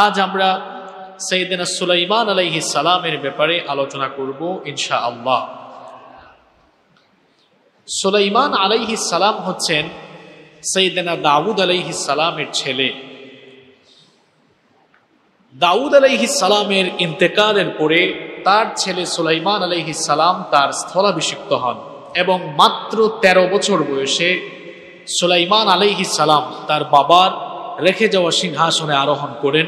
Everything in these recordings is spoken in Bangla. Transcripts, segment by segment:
আজ আমরা সাইয়েদনা সুলাইমান আলাইহিস সালামের ব্যাপারে আলোচনা করব ইনশাআল্লাহ। সুলাইমান আলাইহিস সালাম হচ্ছেন সাইয়েদনা দাউদ আলাইহিস সালামের ছেলে। দাউদ আলাইহিস সালামের ইন্তেকালের পরে তার ছেলে সুলাইমান আলাইহিস সালাম তার স্থলাভিষিক্ত হন এবং মাত্র 13 বছর বয়সে সুলাইমান আলাইহিস সালাম তার বাবার রেখে যাওয়া সিংহাসনে আরোহণ করেন।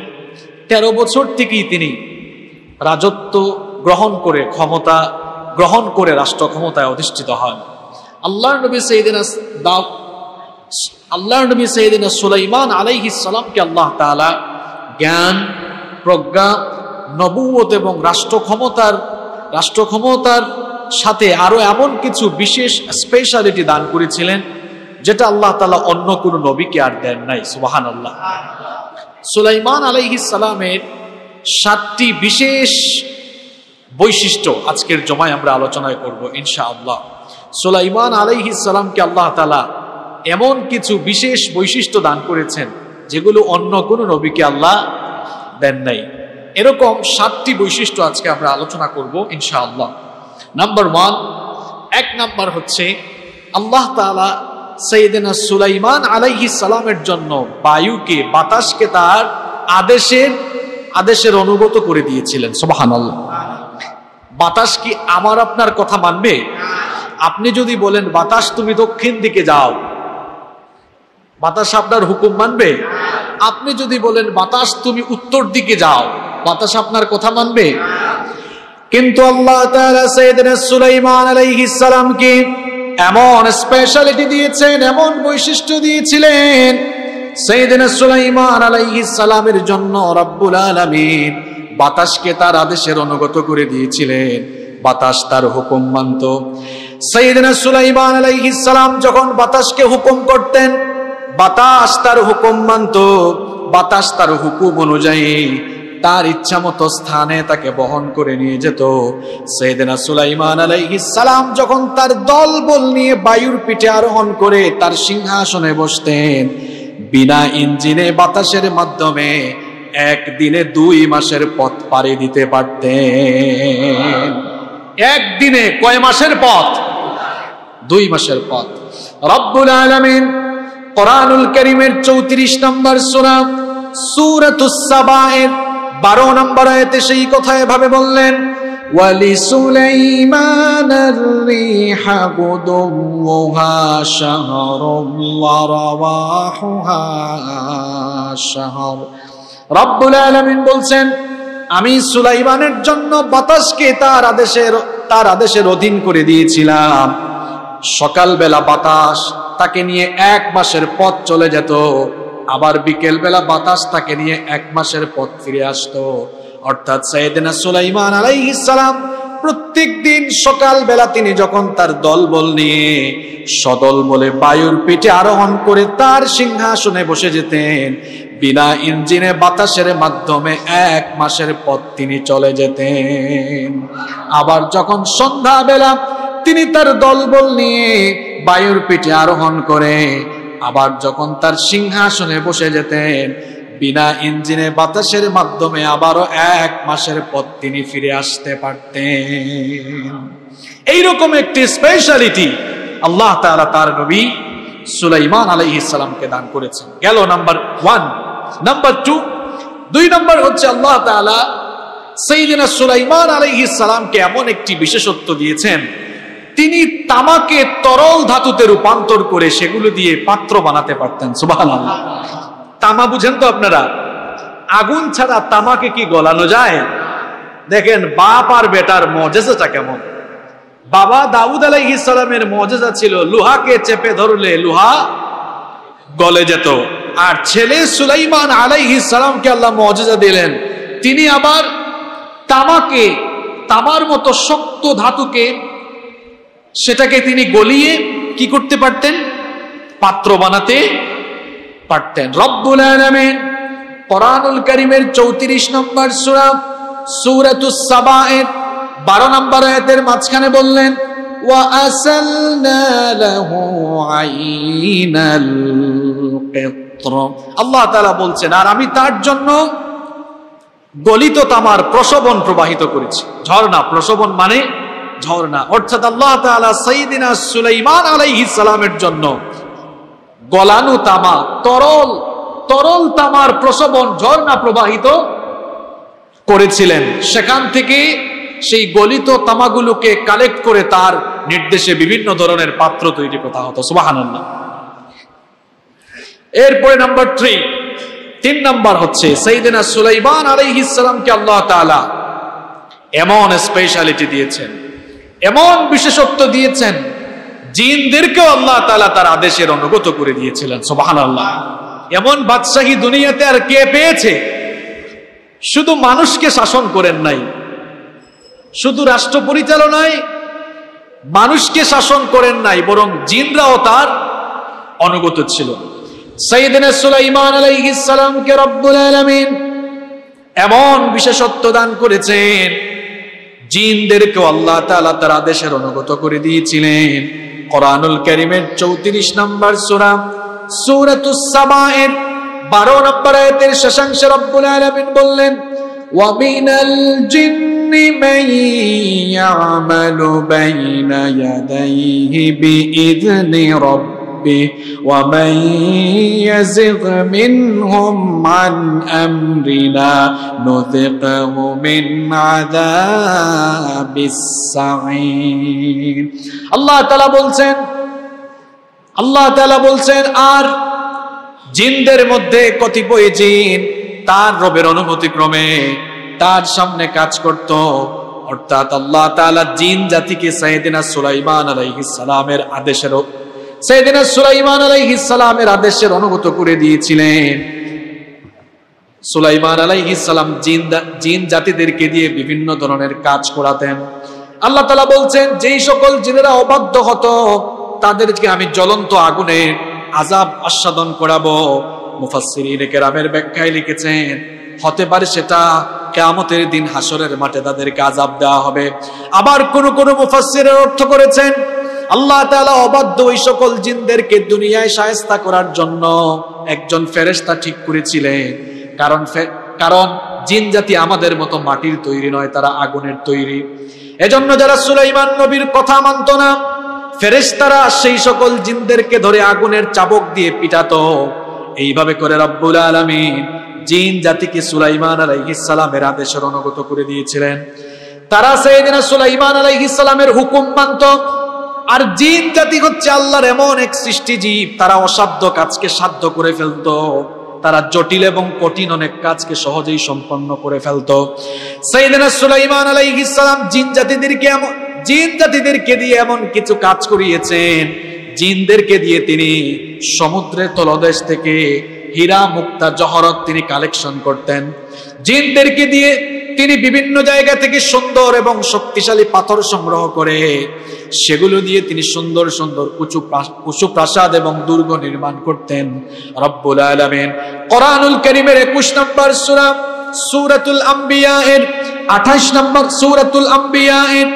13 বছর থেকেই তিনি রাজত্ব গ্রহণ করে, ক্ষমতা গ্রহণ করে রাষ্ট্র ক্ষমতায় অধিষ্ঠিত হন। আল্লাহর নবী সাইয়েদনা সুলাইমান আলাইহিস সালামকে আল্লাহ তাআলা জ্ঞান, প্রজ্ঞা, নবুয়ত এবং রাষ্ট্র ক্ষমতার সাথে আরো এমন কিছু বিশেষ স্পেশালিটি দান করেছিলেন যেটা আল্লাহ তাআলা অন্য কোনো নবীকে আর দেন নাই। সুবহানাল্লাহ। সুলাইমান আলাইহিস সালামের 7টি বিশেষ বৈশিষ্ট্য আজকের জমায় আমরা আলোচনা করব ইনশাআল্লাহ। সুলাইমান আলাইহিস সালামকে আল্লাহ তাআলা এমন কিছু বিশেষ বৈশিষ্ট্য দান করেছেন যেগুলো অন্য কোনো নবীকে আল্লাহ দেন নাই। এরকম 7টি বৈশিষ্ট্য আজকে আমরা আলোচনা করব ইনশাআল্লাহ। নাম্বার 1 নাম্বার হচ্ছে আল্লাহ তাআলা সাইয়েদনা সুলাইমান আলাইহিস সালামের জন্য বায়ুকে, বাতাসকে তার আদেশের অনুগত করে দিয়েছিলেন। সুবহানাল্লাহ। বাতাস কি আমার আপনার কথা মানবে? আপনি যদি বলেন বাতাস তুমি দক্ষিণ দিকে যাও, বাতাস আপনার হুকুম মানবে? আপনি যদি বলেন বাতাস তুমি উত্তর দিকে যাও, বাতাস আপনার কথা মানবে? কিন্তু আল্লাহ তাআলা সাইয়েদনা সুলাইমান আলাইহিস সালামকে এমন স্পেশালিটি দিয়েছেন, এমন বৈশিষ্ট্য দিয়েছিলেন, সাইয়েদনা সুলাইমান আলাইহিস সালামের জন্য রব্বুল আলামিন বাতাসকে তার আদেশের অনুগত করে দিয়েছিলেন। বাতাস তার হুকুম মানত। সাইয়েদনা সুলাইমান আলাইহিস সালাম যখন বাতাসকে হুকুম করতেন, বাতাস তার হুকুম মানত। বাতাস তার হুকুম অনুযায়ী তার ইচ্ছা মতো স্থানে তাকে বহন করে নিয়ে যেত। সাইয়েদনা সুলাইমান আলাইহিস সালাম যখন তার দলবল নিয়ে বায়ুর পিঠে আরোহণ করে তার সিংহাসনে বসতেন, বিনা ইঞ্জিনে বাতাসের মাধ্যমে একদিনে 2 মাসের পথ পাড়ি দিতে পারতেন। একদিনে কয় মাসের পথ? 2 মাসের পথ। রব্বুল আলামিন কোরআনুল কারীমের 34 নম্বর সূরা সূরাতুস সাবায়ের 12 নম্বর আয়াতে সেই কথা এভাবে বললেন, ওয়ালি সুলাইমানার রিহা গুদুহা শাহরুম ওয়া রাওয়াহুহা শাহর। রব্বুল আলামিন বলছেন, আমি সুলাইমানের জন্য বাতাসকে তার আদেশের অধীন করে দিয়েছিলাম। সকালবেলা বাতাস তাকে নিয়ে 1 মাসের পথ চলে যেত, আবার বিকেল বেলা বাতাস তাকে নিয়ে 1 মাসের পথ ফিরে আসতো। অর্থাৎ সাইয়েদনা সুলাইমান আলাইহিস সালাম প্রত্যেক দিন সকাল বেলা তিনি যখন তার দলবল নিয়ে সদল বলে বায়ুর পিঠে আরোহণ করে তার সিংহাসনে বসে যেতেন, বিনা ইঞ্জিনে বাতাসের মাধ্যমে 1 মাসের পথ তিনি চলে যেতেন। আবার যখন সন্ধ্যা বেলা তিনি তার দলবল নিয়ে বায়ুর পিঠে আরোহণ করে আবার যখন তার সিংহাসনে বসে যেতেন, বিনা ইঞ্জিনে বাতাসের মাধ্যমে আবারও 1 মাসের পথ তিনি ফিরে আসতে পারতেন। এইরকম একটি স্পেশালিটি আল্লাহ তাআলা তার নবী সুলাইমান আলাইহিস সালামকে দান করেছেন। গেল নাম্বার 1। নাম্বার 2 নম্বর হচ্ছে আল্লাহ তাআলা সাইয়েদনা সুলাইমান আলাইহিস সালামকে এমন একটি বিশেষত্ব দিয়েছেন, তিনি তামাকে তরল ধাতুতে রূপান্তর করে সেগুলো দিয়ে পাত্র বানাতে পারতেন। সুবহানাল্লাহ। তামা বুঝেন তো আপনারা? আগুন ছাড়া তামাকে কি গলানো যায়? দেখেন বাপ আর বেটার মুজিজাটা কেমন। বাবা দাউদ আলাইহিস সালামের মুজিজা ছিল লোহাকে চেপে ধরলে লোহা গলে যেত, আর ছেলে সুলাইমান আলাইহিস সালামকে আল্লাহ মুজিজা দিলেন, তিনি আবার তামার মতো শক্ত ধাতুকে সেটাকে তিনি গলিয়ে কি করতে পারতেন? পাত্র বানাতে পারতেন। রব্বুল আলামিন কোরআনুল কারীমের 34 নম্বর সূরা সূরাতুস সাবায়ের 12 নম্বর আয়াতের মাঝখানে বললেন, ওয়া আসালনা লাহু আইনাল কিত্র। আল্লাহ তাআলা বলছেন, আর আমি তার জন্য গলিত তামার প্রসবন প্রবাহিত করেছি। ঝর্ণা, প্রসবন মানে ঝর্ণা, অর্থাৎ আল্লাহ তাআলা সাইয়্যিদিনা সুলাইমান আলাইহিস সালামের জন্য গলানো তামা, তরল তামার প্রসবন ঝর্ণা প্রবাহিত করেছিলেন। সেখান থেকে সেই গলিত তামাগুলোকে কালেক্ট করে তার নির্দেশে বিভিন্ন ধরনের পাত্র তৈরি করা হতো। সুবহানাল্লাহ। এরপরে নাম্বার 3 নাম্বার হচ্ছে সাইয়্যিদিনা সুলাইমান আলাইহিস সালামকে আল্লাহ তাআলা এমন স্পেশালিটি দিয়েছেন, এমন বিশেষত্ব দিয়েছেন, জিনদেরকেও আল্লাহ তাআলা তার আদেশের অনুগত করে দিয়েছিলেন। সুবহানাল্লাহ। এমন বাদশাহী দুনিয়াতে আর কে পেয়েছে? শুধু মানুষকে শাসন করেন নাই, শুধু রাষ্ট্র পরিচালনায় মানুষকে শাসন করেন নাই, বরং জিনরাও তার অনুগত ছিল। সাইয়্যিদিনা সুলাইমান আলাইহিস সালামকে রব্বুল আলামিন এমন বিশেষত্ব দান করেছেন, জিনদেরকেও আল্লাহ তাআলা তার আদেশের অনুগত করে দিয়েছিলেন। কোরআনুল কারীমের 34 নম্বর সূরা সূরাতুস সাবা'এর 12 নম্বর আয়াতের শেষাংশে রব্বুল আলামিন বললেন, ওয়া মিনাল জিন্নি মান ইয়ামালু বাইনা ইয়াদাইহি বিইذনি রাব্বিহি ওয়া মান ইয়াযিগ মিনহুম আন আমরিনা নুযিকহু মিন আযাবিস সাঈর। আল্লাহ তাআলা বলছেন আর জিনদের মধ্যে কতিপয় জিন তার রবের অনুমতি ক্রমে তার সামনে কাজ করত। অর্থাৎ আল্লাহ তাআলা জিন জাতিকে সাইয়্যিদিনা সুলাইমান আলাইহিস সালামের আদেশের অনুগত করে দিয়েছিলেন। সুলাইমান আলাইহিস সালাম জিন জাতিদেরকে দিয়ে বিভিন্ন ধরনের কাজ করাতেন। আল্লাহ তাআলা বলছেন, যেই সকল জিনেরা অবাধ্য হতো তাদেরকে আমি জ্বলন্ত আগুনের আযাব আস্বাদন করাবো। মুফাসসিরিনে কেরামের ব্যাখ্যায় লিখেছেন, হতে পারে সেটা কিয়ামতের দিন হাসরের মাঠে তাদেরকে আযাব দেওয়া হবে। আবার কোন মুফাসসিরের অর্থ করেছেন, আল্লাহ তাআলা অবাধ্য ওই সকল জিনদেরকে দুনিয়ায় শায়েস্তা করার জন্য একজন ফেরেশতা ঠিক করেছিলেন। কারণ জিন জাতি আমাদের মতো মাটির তৈরি নয়, তারা আগুনের তৈরি। এজন্য যারা সুলাইমান নবীর কথা মানত না, ফেরেশতারা সেই সকল জিনদেরকে ধরে আগুনের চাবুক দিয়ে পিটাতো। এইভাবে করে রব্বুল আলামিন জিন জাতিকে সুলাইমান আলাইহিস সালামের আদেশের অনুগত করে দিয়েছিলেন। তারা সাইয়্যিদিনা সুলাইমান আলাইহিস সালামের হুকুম মানত। আর জিন জাতি হচ্ছে আল্লাহর এমন এক সৃষ্টি জীব, তারা অসাধ্য কাজকে সাধ্য করে ফেলতো। তারা জটিল এবং কঠিন অনেক কাজকে সহজেই সম্পন্ন করে ফেলতো। সাইয়্যিদিনা সুলাইমান আলাইহিস সালাম জিন জাতিদেরকে দিয়ে এমন কিছু কাজ করিয়েছেন, জিনদেরকে দিয়ে তিনি সমুদ্রের তলদেশ থেকে হীরা মুক্তা জহরত তিনি কালেকশন করতেন। জিনদেরকে দিয়ে তিনি বিভিন্ন জায়গা থেকে সুন্দর এবং শক্তিশালী পাথর সংগ্রহ করে সেগুলো দিয়ে তিনি সুন্দর সুন্দর উঁচু প্রাসাদ এবং দুর্গ নির্মাণ করতেন। রব্বুল আলামিন কোরআনুল কারীমের 21 নম্বর সূরা সূরাতুল আম্বিয়া এর 28 নম্বর সূরাতুল আম্বিয়া এর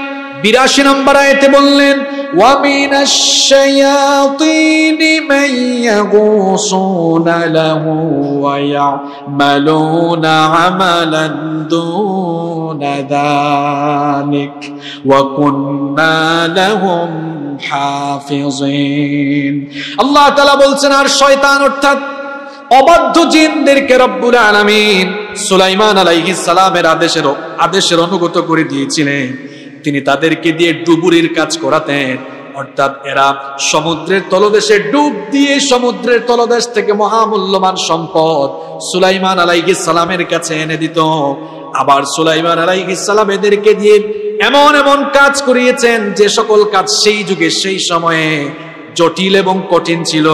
82 নম্বর আয়াতে বললেন, ওয়া মিনাশ শায়াতিনি মান ইয়াগুসুনা লাহু ওয়া ইয়ামালুনা আমালান দুনা যালিক ওয়া কুননা লাহুম হাফিজিন। আল্লাহ তাআলা বলছেন, আর শয়তান অর্থাৎ অবাধ্য জিনদেরকে রব্বুল আলামিন সুলাইমান আলাইহিস সালামের আদেশের অনুগত করে দিয়েছিলেন। তিনি তাদেরকে দিয়ে ডুবুরির কাজ করাতেন। অর্থাৎ এরা সমুদ্রের তলদেশে ডুব দিয়ে সমুদ্রের তলদেশ থেকে মহামূল্যবান সম্পদ সুলাইমান আলাইহিস সালামের কাছে এনে দিত। আবার সুলাইমান আলাইহিস সালাম এদেরকে দিয়ে এমন এমন কাজ করিয়েছেন যে সকল কাজ সেই যুগে সেই সময়ে জটিল এবং কঠিন ছিল।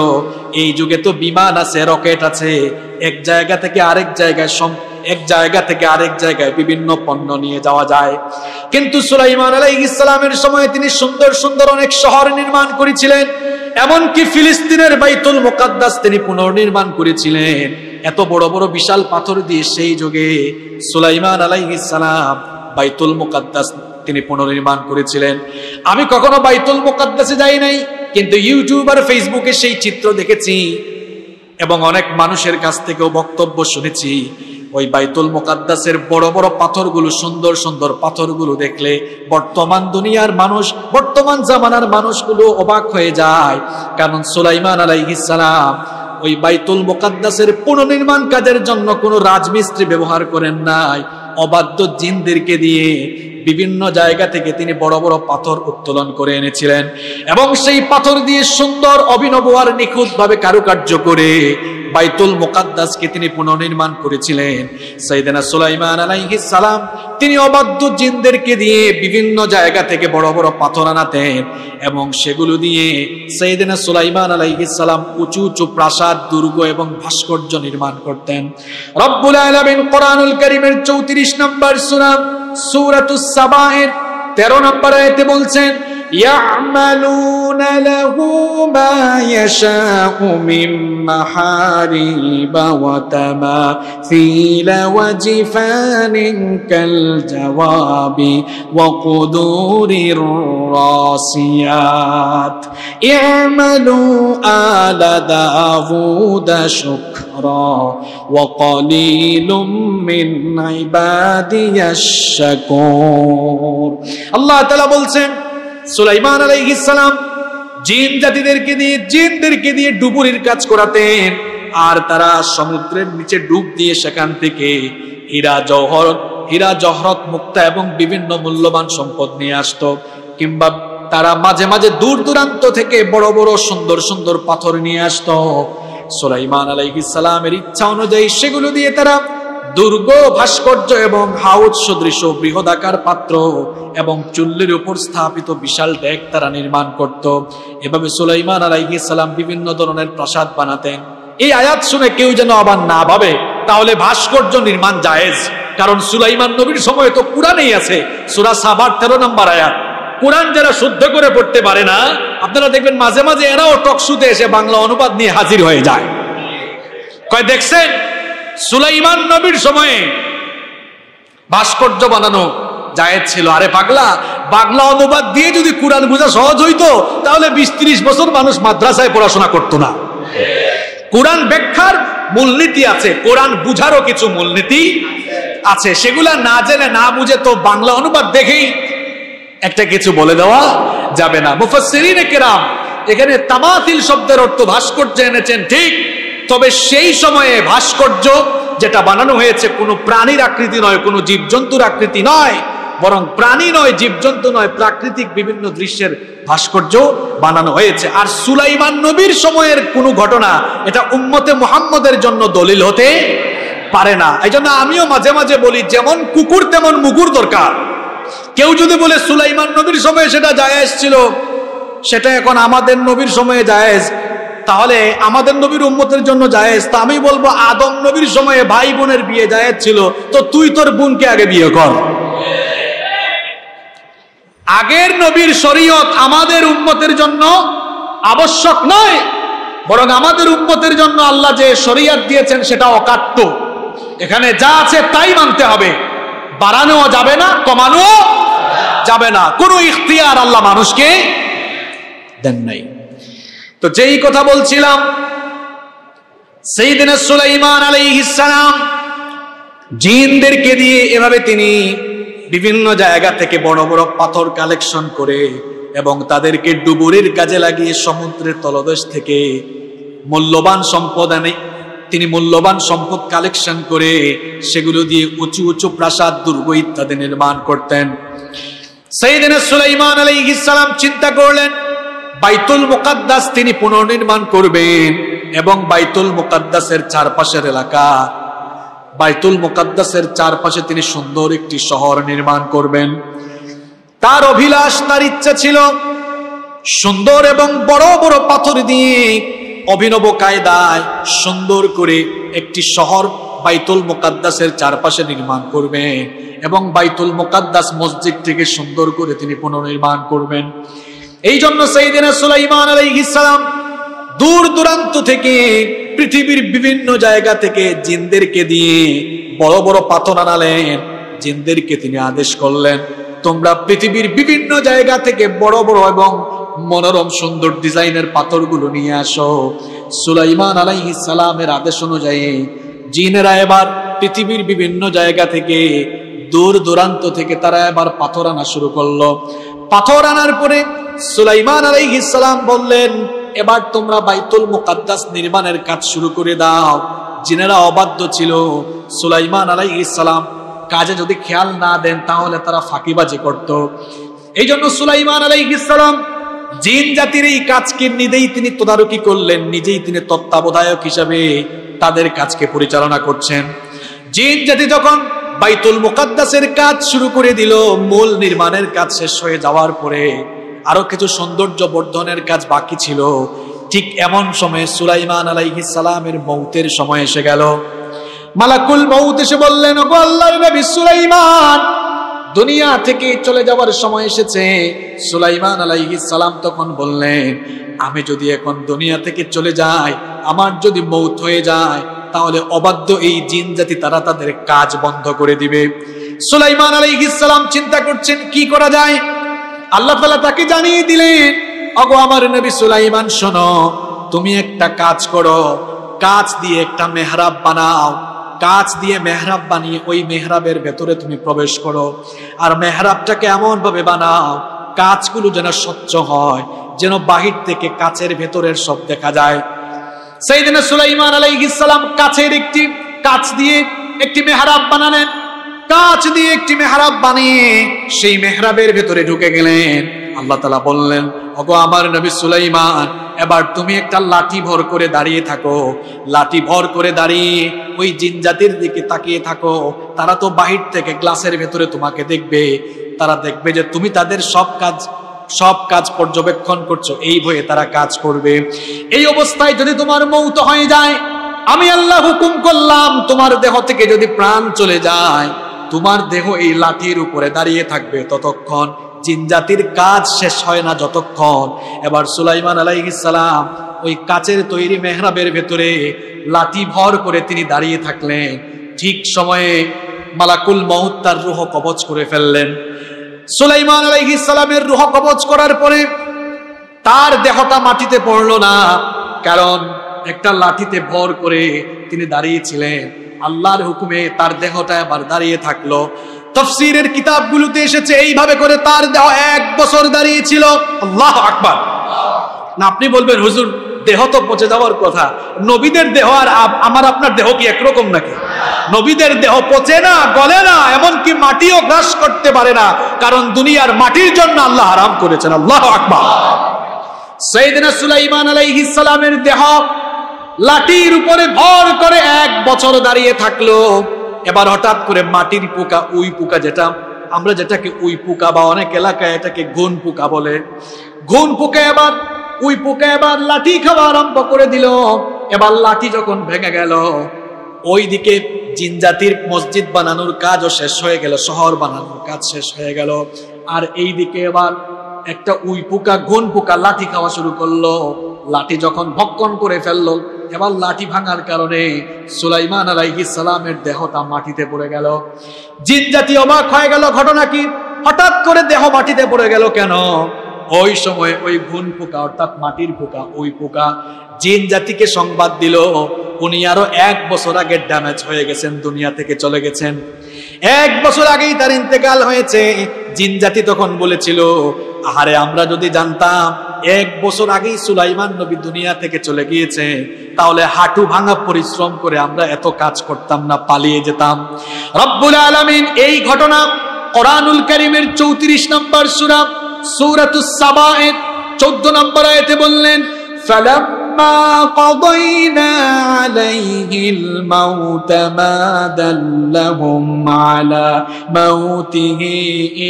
এই যুগে তো বিমান আছে, রকেট আছে, এক জায়গা থেকে আরেক জায়গায় বিভিন্ন পণ্য নিয়ে যাওয়া যায়। কিন্তু সুলাইমান আলাইহিস সালামের সময় তিনি সুন্দর সুন্দর অনেক শহর নির্মাণ করেছিলেন। এমনকি ফিলিস্তিনের বাইতুল মুকাদ্দাস তিনি পুনর্নির্মাণ করেছিলেন। এত বড় বড় বিশাল পাথর দিয়ে সেই যুগে সুলাইমান আলাইহিস সালাম বাইতুল মুকাদ্দাস তিনি পুনর্নির্মাণ করেছিলেন। আমি কখনো বাইতুল মুকাদ্দাসে যাই নাই, কিন্তু ইউটিউব আর ফেসবুকে সেই চিত্র দেখেছি এবং অনেক মানুষের কাছ থেকেও বক্তব্য শুনেছি ওই বাইতুল মুকাদ্দাসের বড় বড় পাথরগুলো, সুন্দর সুন্দর পাথরগুলো দেখলে বর্তমান দুনিয়ার মানুষ, বর্তমান জামানার মানুষগুলো অবাক হয়ে যায়। কারণ সুলাইমান আলাইহিস সালাম ওই বাইতুল মুকাদ্দাসের পুনর্নির্মাণ কাজের জন্য কোনো রাজমিস্ত্রি ব্যবহার করেন নাই, অবাধ্য জিনদেরকে দিয়ে বিভিন্ন জায়গা থেকে তিনি বড় বড় পাথর উত্তোলন করে এনেছিলেন এবং সেই পাথর দিয়ে সুন্দর, অভিনব আর নিখুঁত ভাবে কারুকার্য করে বাইতুল মুকাদ্দাসকে তিনি পুনর্নির্মাণ করেছিলেন। সাইয়েদনা সুলাইমান আলাইহিস সালাম তিনি অবাধ্য জিনদেরকে দিয়ে বিভিন্ন জায়গা থেকে বড় বড় পাথর আনাতেন এবং সেগুলো দিয়ে সাইয়েদনা সুলাইমান আলাইহিস সালাম উঁচু উঁচু প্রাসাদ, দুর্গ এবং ভাস্কর্য নির্মাণ করতেন। রব্বুল আলামিন কোরআনুল কারীমের 34 নম্বর সূরা সূরাতুস সাবায়ের 13 নম্বর আয়াতে বলছেন, يعملون له ما يشاء من محاريب وتماثيل وجفان كالجواب وقدور الراسيات اعملوا آل داود شكرا وقليل من عبادي الشكور। الله تعالى বলছেন সুলাইমান আলাইহিস সালাম জিন জাতিদেরকে দিয়ে ডুবুরির কাজ করাতেন আর তারা সমুদ্রের নিচে ডুব দিয়ে সেখান থেকে হীরা জহরত, মুক্তা এবং বিভিন্ন মূল্যবান সম্পদ নিয়ে আসতো। কিংবা তারা মাঝে মাঝে দূর দূরান্ত থেকে বড় বড় সুন্দর সুন্দর পাথর নিয়ে আসতো। সুলাইমান আলাইহিস সালামের ইচ্ছা অনুযায়ী সেগুলো দিয়ে তারা দুর্গ, ভাস্কর্য এবং হাউজ সদৃশ বৃহদাকার পাত্র এবং চুল্লির উপর স্থাপিত বিশাল ডেক তারা নির্মাণ করত। এভাবে সুলাইমান আলাইহিস সালাম বিভিন্ন ধরনের প্রাসাদ বানাতেন। এই আয়াত শুনে কেউ যেন আবার না ভাবে তাহলে ভাস্কর্য নির্মাণ জায়েজ, কারণ সুলাইমান নবীর সময় তো কোরআনেই আছে, সূরা সাবার 13 নম্বর আয়াত। কোরআন যারা শুদ্ধ করে পড়তে পারে না, আপনারা দেখবেন মাঝে মাঝে এরাও টকশুতে এসে বাংলা অনুবাদ নিয়ে হাজির হয়ে যায়, কয় দেখছেন সুলাইমান নবীর সময়ে ভাস্কর্য বানানো জায়েজ ছিল। আরে পাগলা, বাংলা অনুবাদ দিয়ে যদি কোরআন বোঝা সহজ হইতো তাহলে 20-30 বছর মানুষ মাদ্রাসায় পড়াশোনা করতো না। কোরআন ব্যাখ্যার মূলনীতি আছে, কোরআন বুঝারও কিছু মূলনীতি আছে, সেগুলা না জেনে না বুঝে তো বাংলা অনুবাদ দেখেই একটা কিছু বলে দেওয়া যাবে না। মুফাসসিরিনে কেরাম এখানে তামাথিল শব্দের অর্থ ভাস্কর্য এনেছেন ঠিক, তবে সেই সময়ে ভাস্কর্য যেটা বানানো হয়েছে কোনো প্রাণীর আকৃতি নয়, কোনো জীবজন্তুর আকৃতি নয়, বরং প্রাণী নয়, জীবজন্তু নয়, প্রাকৃতিক বিভিন্ন দৃশ্যের ভাস্কর্য বানানো হয়েছে। আর সুলাইমান নবীর সময়ের কোনো ঘটনা এটা উম্মতে মুহাম্মদের জন্য দলিল হতে পারে না। এই জন্য আমিও মাঝে মাঝে বলি, যেমন কুকুর তেমন মুগুর দরকার। কেউ যদি বলে সুলাইমান নবীর সময়ে সেটা জায়েজ ছিল, সেটা এখন আমাদের নবীর সময়ে জায়েজ, তাহলে আমাদের নবীর উম্মতের জন্য জায়েজ। তা আমি বলবো আদম নবীর সময়ে ভাই বোনের বিয়ে জায়েজ ছিল, তো তুই তোর বোনকে আগে বিয়ে কর। আগের নবীর শরীয়ত আমাদের উম্মতের জন্য আবশ্যক নয়, বরং আমাদের উম্মতের জন্য আল্লাহ যে শরীয়ত দিয়েছেন সেটা অকাট্য। এখানে যা আছে তাই মানতে হবে, বাড়ানো যাবে না, কমানো যাবে না, কোনো ইখতিয়ার আল্লাহ মানুষকে দেন নাই। তো যেই কথা বলছিলাম, সাইয়েদনা সুলাইমান আলাইহিস সালাম জিনদেরকে দিয়ে এভাবে তিনি বিভিন্ন জায়গা থেকে বড় বড় পাথর কালেকশন করে এবং তাদেরকে ডুবুরির কাজে লাগিয়ে সমুদ্রের তলদেশ থেকে মূল্যবান সম্পদ আনে তিনি মূল্যবান সম্পদ কালেকশন করে সেগুলো দিয়ে উঁচু উঁচু প্রাসাদ, দুর্গ ইত্যাদি নির্মাণ করতেন। সাইয়েদনা সুলাইমান আলাইহিস সালাম চিন্তা করলেন বাইতুল মুকাদ্দাস তিনি পুনর্নির্মাণ করবেন এবং বাইতুল মুকাদ্দাসের চারপাশের এলাকা, বাইতুল মুকাদ্দাসের চারপাশে তিনি সুন্দর একটি শহর নির্মাণ করবেন। তার অভিলাষ, তার ইচ্ছা ছিল সুন্দর এবং বড় বড় পাথর দিয়ে অভিনব কায়দায় সুন্দর করে একটি শহর বাইতুল মুকাদ্দাসের চারপাশে নির্মাণ করবেন এবং বাইতুল মুকাদ্দাস মসজিদ থেকে সুন্দর করে তিনি পুনর্নির্মাণ করবেন। এই জন্য সাইয়েদনা সুলাইমান আলাইহিস সালাম দূর দূরান্ত থেকে পৃথিবীর বিভিন্ন জায়গা থেকে জিনদেরকে দিয়ে বড় বড় পাথর আনালেন। জিনদেরকে তিনি আদেশ করলেন, তোমরা পৃথিবীর বিভিন্ন জায়গা থেকে বড় বড় এবং মনোরম সুন্দর ডিজাইনের পাথরগুলো নিয়ে আসো। সুলাইমান আলাইহিস সালামের আদেশ অনুযায়ী জিনেরা এবার পৃথিবীর বিভিন্ন জায়গা থেকে, দূর দূরান্ত থেকে তারা এবার পাথর আনা শুরু করলো। পাথর আনার পরে সুলাইমান আলাইহিস সালাম বললেন, এবার তোমরা বাইতুল মুকাদ্দাস নির্মাণের কাজ শুরু করে দাও। জিনেরা অবাধ্য ছিল, সুলাইমান আলাইহিস সালাম কাজে যদি খেয়াল না দেন তাহলে তারা ফাঁকিবাজি করত। এই জন্য সুলাইমান আলাইহিস সালাম জিন জাতির এই কাজকে নিজেই তিনি তদারকি করলেন, নিজেই তিনি তত্ত্বাবধায়ক হিসাবে তাদের কাজকে পরিচালনা করছেন। জিন জাতি যখন বাইতুল মুকাদ্দাসের কাজ শুরু করে দিল, মূল নির্মাণের কাজ শেষ হয়ে যাওয়ার পরে আরো কিছু সৌন্দর্য বর্ধনের কাজ বাকি ছিল। ঠিক এমন সময়ে সুলাইমান আলাইহিস সালামের মৌতের সময় এসে গেল। মালাকুল মউত এসে বললেন, ওগো আল্লাহর নবী সুলাইমান, দুনিয়া থেকে চলে যাওয়ার সময় এসেছে। সুলাইমান আলাইহিস সালাম তখন বললেন, আমি যদি এখন দুনিয়া থেকে চলে যাই, আমার যদি মৌত হয়ে যায়, তাহলে অবাধ্য এই জিন জাতি তারা তাদের কাজ বন্ধ করে দিবে। সুলাইমান আলাইহিস সালাম চিন্তা করছেন কি করা যায়। আল্লাহ তাআলা তাকে জানিয়ে দিলেন, ওগো আমার নবী সুলাইমান, শোনো, তুমি একটা কাজ করো, কাঁচ দিয়ে একটা মেহরাব বানাও। কাঁচ দিয়ে মেহরাব বানিয়ে ওই মেহরাবের ভেতরে তুমি প্রবেশ করো। আর মেহরাবটাকে এমন ভাবে বানাও কাঁচগুলো যেন স্বচ্ছ হয়, যেন বাহির থেকে কাঁচের ভেতরের সব দেখা যায়। সাইয়েদনা সুলাইমান আলাইহিস সালাম কাঁচ দিয়ে একটি মেহরাব বানালেন। কাঁচ দিয়ে একটি মেহরাব বানিয়ে সেই মেহরাবের ভেতরে ঢুকে গেলেন। আল্লাহ তাআলা বললেন, ওগো আমার নবী সুলাইমান, এবার তুমি একটা লাঠি ভর করে দাঁড়িয়ে থাকো। লাঠি ভর করে দাঁড়িয়ে ওই জিন জাতির দিকে তাকিয়ে থাকো। তারা তো বাহির থেকে গ্লাসের ভেতরে তোমাকে দেখবে, তারা দেখবে যে তুমি তাদের সব কাজ পর্যবেক্ষণ করছো, এই ভয়ে তারা কাজ করবে। এই অবস্থায় যদি তোমার মৌত হয়ে যায়, আমি আল্লাহ হুকুম করলাম, তোমার দেহ থেকে যদি প্রাণ চলে যায়, তোমার দেহ এই লাঠির উপরে দাঁড়িয়ে থাকবে ততক্ষণ, জিন জাতির কাজ শেষ হয় না যতক্ষণ। এবার সুলাইমান আলাইহিস সালাম ওই কাচের তৈরি মেহরাবের ভেতরে লাঠি ভর করে তিনি দাঁড়িয়ে থাকলেন। ঠিক সময়ে মালাকুল মউত তার রূহ কবজ করে ফেললেন। সুলাইমান আলাইহিস সালামের রূহ কবজ করার পরে তার দেহটা মাটিতে পড়লো না, কারণ একটা লাঠিতে ভর করে তিনি দাঁড়িয়েছিলেন। আল্লাহর হুকুমে তার দেহটা আবার দাঁড়িয়ে থাকলো। তাফসীরের কিতাবগুলোতে এসেছে এইভাবে করে তার দেহ 1 বছর দাঁড়িয়েছিল। আল্লাহু আকবার। না আপনি বলবেন, হুজুর দেহ তো পচে যাওয়ার কথা, নবীদের দেহ আর আমার আপনার দেহ কি একরকম নাকি? নবীদের দেহ পচে না, গলে না, এমনকি মাটিও গ্রাস করতে পারে না, কারণ দুনিয়ার মাটির জন্য আল্লাহ হারাম করেছেন। আল্লাহু আকবার। সাইয়েদনা সুলাইমান আলাইহিস সালামের দেহ লাঠির উপরে ভর করে 1 বছর দাঁড়িয়ে থাকলো। এবার হঠাৎ করে মাটির পোকা, উই পোকা, যেটাকে উই পোকা বা অনেক এলাকায় এটাকে গুণ পোকা বলে, গুণ পোকা এবার উই পোকা এবার লাঠি খাওয়া আরম্ভ করে দিল। এবার লাঠি যখন ভেঙে গেল, ওইদিকে জিন জাতির মসজিদ বানানোর কাজও শেষ হয়ে গেল, শহর বানানোর কাজ শেষ হয়ে গেল। আর এইদিকে এবার একটা উই পোকা, গুণ পোকা লাঠি খাওয়া শুরু করলো। লাঠি যখন ভক্ষণ করে ফেললো, এবার লাঠি ভাঙার কারণে সুলাইমান আলাইহিস সালামের দেহটা মাটিতে পড়ে গেল। জিন জাতি অবাক হয়ে গেল, ঘটনা কি, হঠাৎ করে দেহ মাটিতে পড়ে গেল কেন? ওই সময় ওই গুণ পোকা অর্থাৎ মাটির পোকা, ওই পোকা জিন জাতিকে সংবাদ দিল, উনি আরো 1 বছর আগে ড্যামেজ হয়ে গেছেন, দুনিয়া থেকে চলে গেছেন। 1 বছর আগেই তার ইন্তেকাল হয়েছে। জিন জাতি তখন বলেছিল, আহারে আমরা যদি জানতাম 1 বছর আগেই সুলাইমান নবী দুনিয়া থেকে চলে গিয়েছে, তাহলে হাঁটু ভাঙা পরিশ্রম করে আমরা এত কাজ করতাম না, পালিয়ে যেতাম। রব্বুল আলামিন এই ঘটনা কোরআনুল কারীমের 34 নম্বর সূরা সূরাতুস সাবায়ের 14 নম্বর আয়াতে বললেন, ফালাম্মা قضينا عليه الموت ما دلهم على موته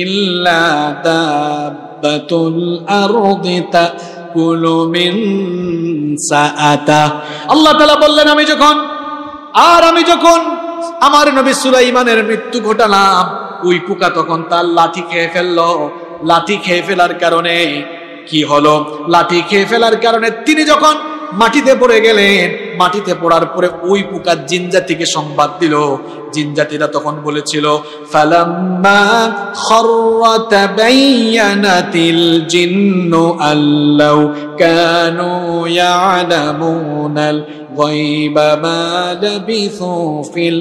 إلا دابة الأرض تأكل من سأته। আল্লাহ তাআলা বললেন, আমি যখন আমার নবী সুলাইমানের মৃত্যু ঘটালাম, ওই পোকা তখন তার লাঠি খেয়ে ফেললো। লাঠি খেয়ে ফেলার কারণে কি হলো? লাঠি খেয়ে ফেলার কারণে তিনি যখন মাটিতে পড়ে গেলেন, মাটিতে পড়ার পরে ওই পোকা জিন জাতিকে সংবাদ দিল। জিন জাতিরা তখন বলেছিল, ফালাম্মা খাররা তাবায়্যানাতিল জিন্নু আল্লাউ কানু ইয়ালামুনাল গায়বা মা লাবিসু ফিল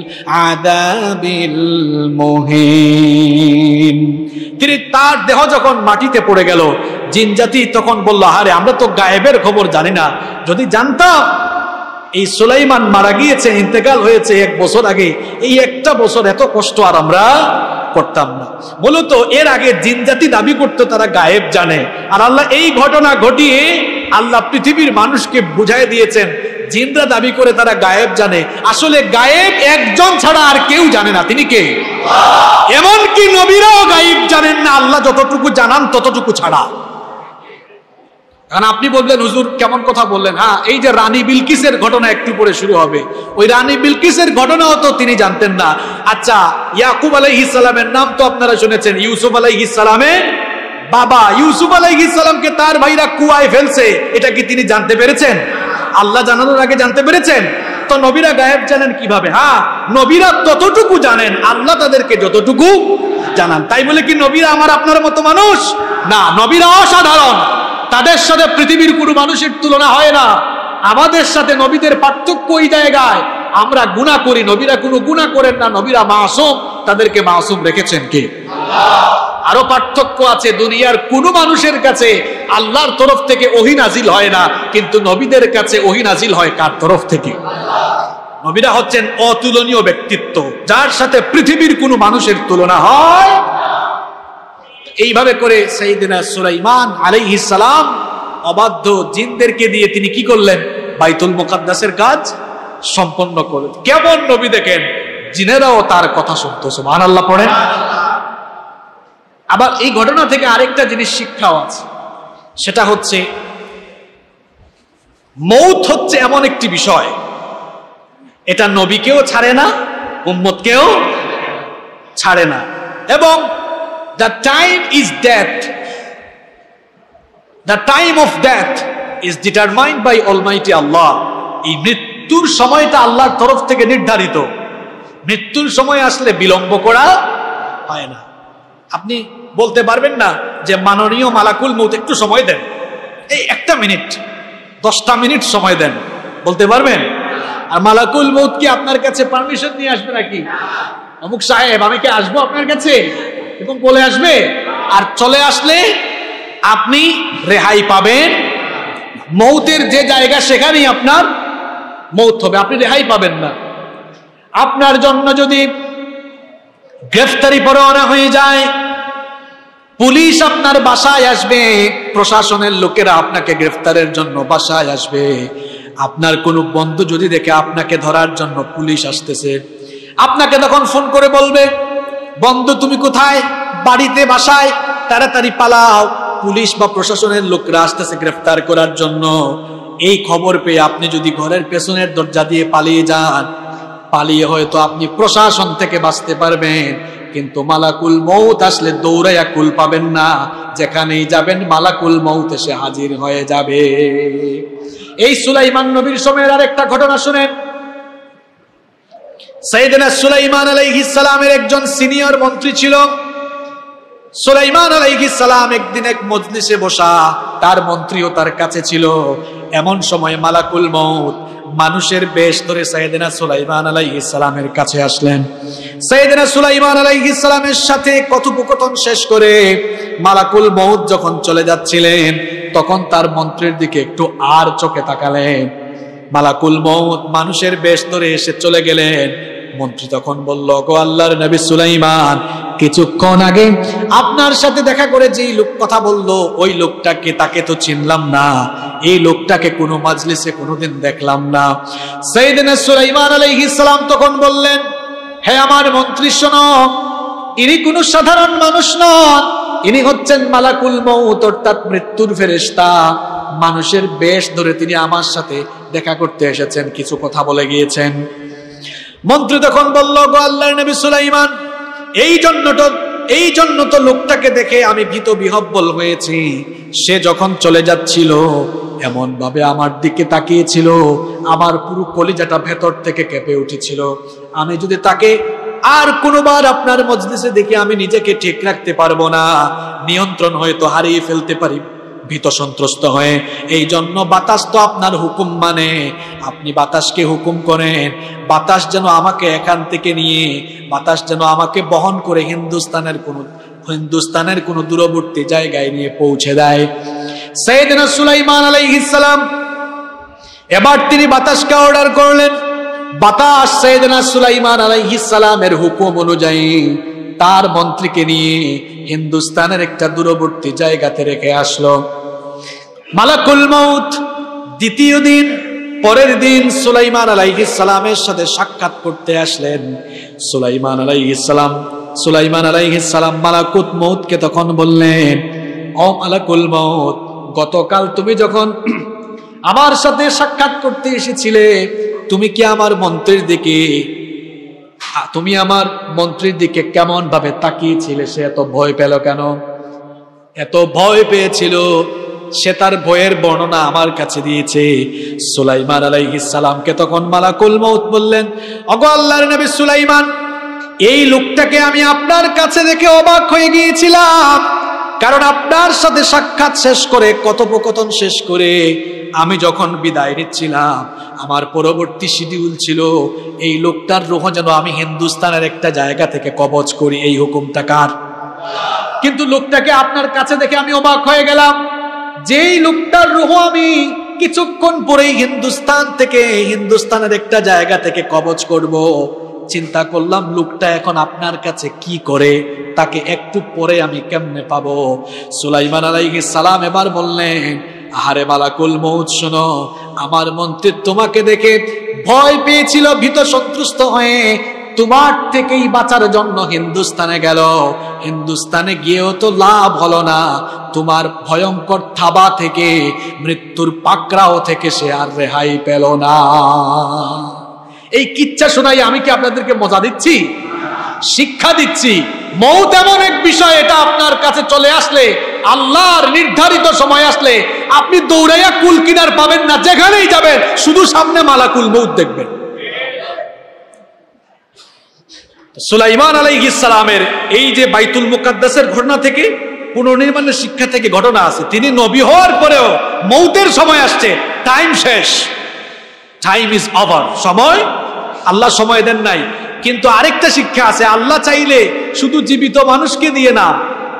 আযাবিল মুহিন। তিনি তার দেহ যখন মাটিতে পড়ে গেল, জিনজাতি তখন বলল, আরে আমরা তো গায়েবের খবর জানি না, যদি জানতাম এই সুলাইমান মারা গিয়েছে, ইন্তেকাল হয়েছে 1 বছর আগে, এই একটা বছর এত কষ্ট আর আমরা করতাম না। মূলত এর আগে জিনজাতি দাবি করতো তারা গায়েব জানে, আর আল্লাহ এই ঘটনা ঘটিয়ে আল্লাহ পৃথিবীর মানুষকে বুঝাই দিয়েছেন জিনরা দাবি করে তারা গায়েব জানে, আসলে গায়েব একজন ছাড়া আর কেউ জানে না, তিনি কে? এমনকি নবীরাও গায়েব জানেন না, আল্লাহ যতটুকু জানান ততটুকু ছাড়া। কারণ আপনি বললেন হুজুর কেমন কথা বললেন, হ্যাঁ এই যে রানী বিলকিসের ঘটনা একটু পরে শুরু হবে, ওই রানী বিলকিসের ঘটনাও তো তিনি জানতেন না। আচ্ছা, ইয়াকুব আলাইহিস সালামের নাম তো আপনারা শুনেছেন, ইউসুফ আলাইহিস সালামের বাবা, ইউসুফ আলাইহিস সালামকে তার ভাইরা কুয়ায় ফেলছে, এটা কি তিনি জানতে পেরেছেন? আল্লাহ জানানোর আগে জানতে পেরেছেন? তো নবীরা গায়েব জানেন কিভাবে? হ্যাঁ, নবীরা ততটুকু জানেন, আল্লাহ তাদেরকে যতটুকু জানান। তাই বলে কি নবীরা আমার আপনার মতো মানুষ না? নবীরা অসাধারণ, তাদের সাথে পৃথিবীর কোনো মানুষের তুলনা হয় না। আমাদের সাথে নবীদের পার্থক্য ওই জায়গায়, আমরা গুনাহ করি, নবীরা কোনো গুনাহ করেন না, নবীরা মাসুম, তাদেরকে মাসুম রেখেছেন কে? আল্লাহ। আরো পার্থক্য আছে, দুনিয়ার কোন মানুষের কাছে আল্লাহর তরফ থেকে ওহী নাজিল হয় না, কিন্তু নবীদের কাছে ওহী নাজিল হয় কার তরফ থেকে? আল্লাহ। নবীরা হচ্ছেন অতুলনীয় ব্যক্তিত্ব, যার সাথে পৃথিবীর কোনো মানুষের তুলনা হয়। এইভাবে করে সাইয়েদনা সুলাইমান আলাইহিস সালাম অবাধ্য জিনদেরকে দিয়ে তিনি কি করলেন? বাইতুল মুকাদ্দাসের কাজ সম্পন্ন করলেন। কেমন নবী দেখেন, জিনেরাও তার কথা শুনতো। সুবহানাল্লাহ পড়েন। আবার এই ঘটনা থেকে আরেকটা জিনিস শিক্ষাও আছে, সেটা হচ্ছে মৌত হচ্ছে এমন একটি বিষয়, এটা নবীকেও ছাড়ে না, উম্মতকেও ছাড়ে না। এবং the time is death, the time of death is determined by Almighty Allah. এই মৃত্যুর সময়টা আল্লাহর তরফ থেকে নির্ধারিত। মৃত্যুর সময় আসলে বিলম্ব করা হয় না। আপনি বলতে পারবেন না যে মাননীয় মালাকুল মউত একটু সময় দেন, এই 1 মিনিট 10টা মিনিট সময় দেন, বলতে পারবেন? আর মালাকুল মউত কি আপনার কাছে পারমিশন নিয়ে আসবে নাকি? অমুক সাহেব আমি কি আসবো আপনার কাছে, এরকম বলে আসবে? আর চলে আসলে আপনি রেহাই পাবেন। মউতের যে জায়গা সেখানেই আপনার মউত হবে, আপনি রেহাই পাবেন না। আপনার জন্য যদি গ্রেফতারি পরোয়ানা হয়ে যায়, পুলিশ আপনার বাসায় আসবে, প্রশাসনের লোকেরা আপনাকে গ্রেফতারের জন্য বাসায় আসবে। আপনার কোনো বন্ধু যদি দেখে আপনাকে ধরার জন্য পুলিশ আসতেছে, আপনাকে তখন ফোন করে বলবে, বন্ধু তুমি কোথায়? বাড়িতে, বাসায়, তাড়াতাড়ি পালাও, পুলিশ বা প্রশাসনের লোকরা আসতেছে গ্রেফতার করার জন্য। এই খবর পেয়ে আপনি যদি ঘরের পেছনের দরজা দিয়ে পালিয়ে যান, পালিয়ে হয়তো আপনি প্রশাসন থেকে বাঁচতে পারবেন, কিন্তু মালাকুল মউত আসলে দৌড়াইয়া কুল পাবেন না, যেখানেই যাবেন মালাকুল মউত এসে হাজির হয়ে যাবে। এই সুলাইমান নবীর সময়ের আরেকটা ঘটনা শুনেন। সাইয়েদনা সুলাইমান আলাইহিস সালামের একজন সিনিয়র মন্ত্রী ছিল। সুলাইমান আলাইহিস সালাম একদিন এক মজলিসে বসা, তার মন্ত্রীও তার কাছে ছিল। এমন সময় মালাকুল মউত মানুষের বেশ ধরে সাইয়েদনা সুলাইমান আলাইহিস সালামের কাছে আসলেন। সাইয়েদনা সুলাইমান আলাইহিস সালামের সাথে কথোপকথন শেষ করে মালাকুল মউত যখন চলে যাচ্ছিলেন, তখন তার মন্ত্রীর দিকে একটু আর চোখে তাকালেন। মালাকুল মউত মানুষের বেশ ধরে এসে চলে গেলেন। মন্ত্রী তখন বলল, গো আল্লাহর নবী সুলাইমান, কিছুক্ষণ আগে আপনার সাথে দেখা করে যেই লোক কথা বললো, ওই লোকটাকে, তাকে তো চিনলাম না, এই লোকটাকে কোনো মাজলিসে কোনোদিন দেখলাম না। সাইয়েদনা সুলাইমান আলাইহিস সালাম তখন বললেন, হে আমার মন্ত্রী শোনো, ইনি কোনো সাধারণ মানুষ নন, ইনি হচ্ছেন মালাকুল মউত, অর্থাৎ মৃত্যুর ফেরেশতা। মানুষের বেশ ধরে তিনি আমার সাথে দেখা করতে এসেছেন, কিছু কথা বলে গিয়েছেন। মন্ত্রী তখন বলল, গো আল্লাহর নবী সুলাইমান, এই জন্য তো লোকটাকে দেখে আমি ভীত বিহব্বল হয়েছি। সে যখন চলে যাচ্ছিল এমন ভাবে আমার দিকে তাকিয়েছিল, আমার পুরো কলিজাটা ভেতর থেকে কেঁপে উঠেছিল। আমি যদি তাকে আর কোনোবার আপনার মজলিসে দেখি, আমি নিজেকে ঠিক রাখতে পারবো না, নিয়ন্ত্রণ হয়তো হারিয়ে ফেলতে পারি, ভীত সন্ত্রস্ত হয়ে। এই জন্য বাতাস তো আপনার হুকুম মানে, আপনি বাতাসকে হুকুম করেন বাতাস যেন আমাকে এখান থেকে নিয়ে, বাতাস যেন আমাকে বহন করে হিন্দুস্তানের কোন দূরবর্তী জায়গায় নিয়ে পৌঁছে দেয়। সাইয়েদনা সুলাইমান আলাইহিস সালাম এবার তিনি বাতাসকে অর্ডার করলেন। বাতাস সাইয়েদনা সুলাইমান আলাইহিস সালামের হুকুম অনুযায়ী তার মন্ত্রীকে নিয়ে হিন্দুস্তানের একটা দূরবর্তী জায়গাতে রেখে আসলো। মালাকুল মউত দ্বিতীয় দিন পরের দিন সুলাইমান আলাইহিস সালামের সাথে সাক্ষাৎ করতে আসলেন। সুলাইমান আলাইহিস সালাম মালাকুল মউতকে তখন বললেন, ও মালাকুল মউত, গতকাল তুমি যখন আমার সাথে সাক্ষাৎ করতে এসেছিলে, তুমি আমার মন্ত্রীর দিকে কেমন ভাবে তাকিয়েছিলে? সে এত ভয় পেল কেন? এত ভয় পেয়েছিল, সে তার ভয়ের বর্ণনা আমার কাছে দিয়েছে। সুলাইমান আলাইহিস সালামকে তখন মালাকুল মউত বললেন, ওগো আল্লাহর নবী সুলাইমান, এই লোকটাকে আমি আপনার কাছে দেখে অবাক হয়ে গিয়েছিলাম, কারণ আপনার সাথে সাক্ষাৎ শেষ করে, কথোপকথন শেষ করে আমি যখন বিদায় নিচ্ছিলাম, আমার পরবর্তী শিডিউল ছিল এই লোকটার রূহ যেন আমি হিন্দুস্তানের একটা জায়গা থেকে কবজ করি। এই হুকুমটা কার? কিন্তু লোকটাকে আপনার কাছে দেখে আমি অবাক হয়ে গেলাম, যেই লোকটার রূহ আমি কিছুক্ষণ পরেই হিন্দুস্তানের একটা জায়গা থেকে কবজ করব। চিন্তা করলাম লোকটা এখন আপনার কাছে কি করে, তাকে একটু পরে আমি কেমনে পাবো? সুলাইমান আলাইহিস সালাম এবার বললেন, আহারে মালাকুল মউত, শোনো, আমার মন্ত্রী তোমাকে দেখে ভয় পেয়েছিল, ভীত সন্ত্রস্ত হয়ে তোমার থেকেই বাঁচার জন্য হিন্দুস্তানে গেল। হিন্দুস্তানে গিয়েও তো লাভ হলো না, তোমার ভয়ঙ্কর থাবা থেকে, মৃত্যুর পাকড়াও থেকে সে আর রেহাই পেল না। এই কিচ্ছা শোনাই আমি কি আপনাদেরকে মজা দিচ্ছি? শিক্ষা দিচ্ছি। মউত এমন এক বিষয়, এটা আপনার কাছে চলে আসলে, আল্লাহর নির্ধারিত সময় আসলে আপনি দৌড়াইয়া কুল কিনার পাবেন না। যেখানেই যাবেন শুধু সামনে মালাকুল মউত দেখবেন। সুলাইমান আলাইহিস সালামের এই যে বাইতুল মুকাদ্দাসের ঘটনা থেকে, পুনর্নির্মাণের শিক্ষা থেকে ঘটনা আছে। তিনি নবী হওয়ার পরেও মউতের সময় আসছে, টাইম শেষ, টাইম ইজ ওভার, সময় আল্লাহ সময় দেন নাই। কিন্তু আরেকটা শিক্ষা আছে, আল্লাহ চাইলে শুধু জীবিত মানুষকে দিয়ে না,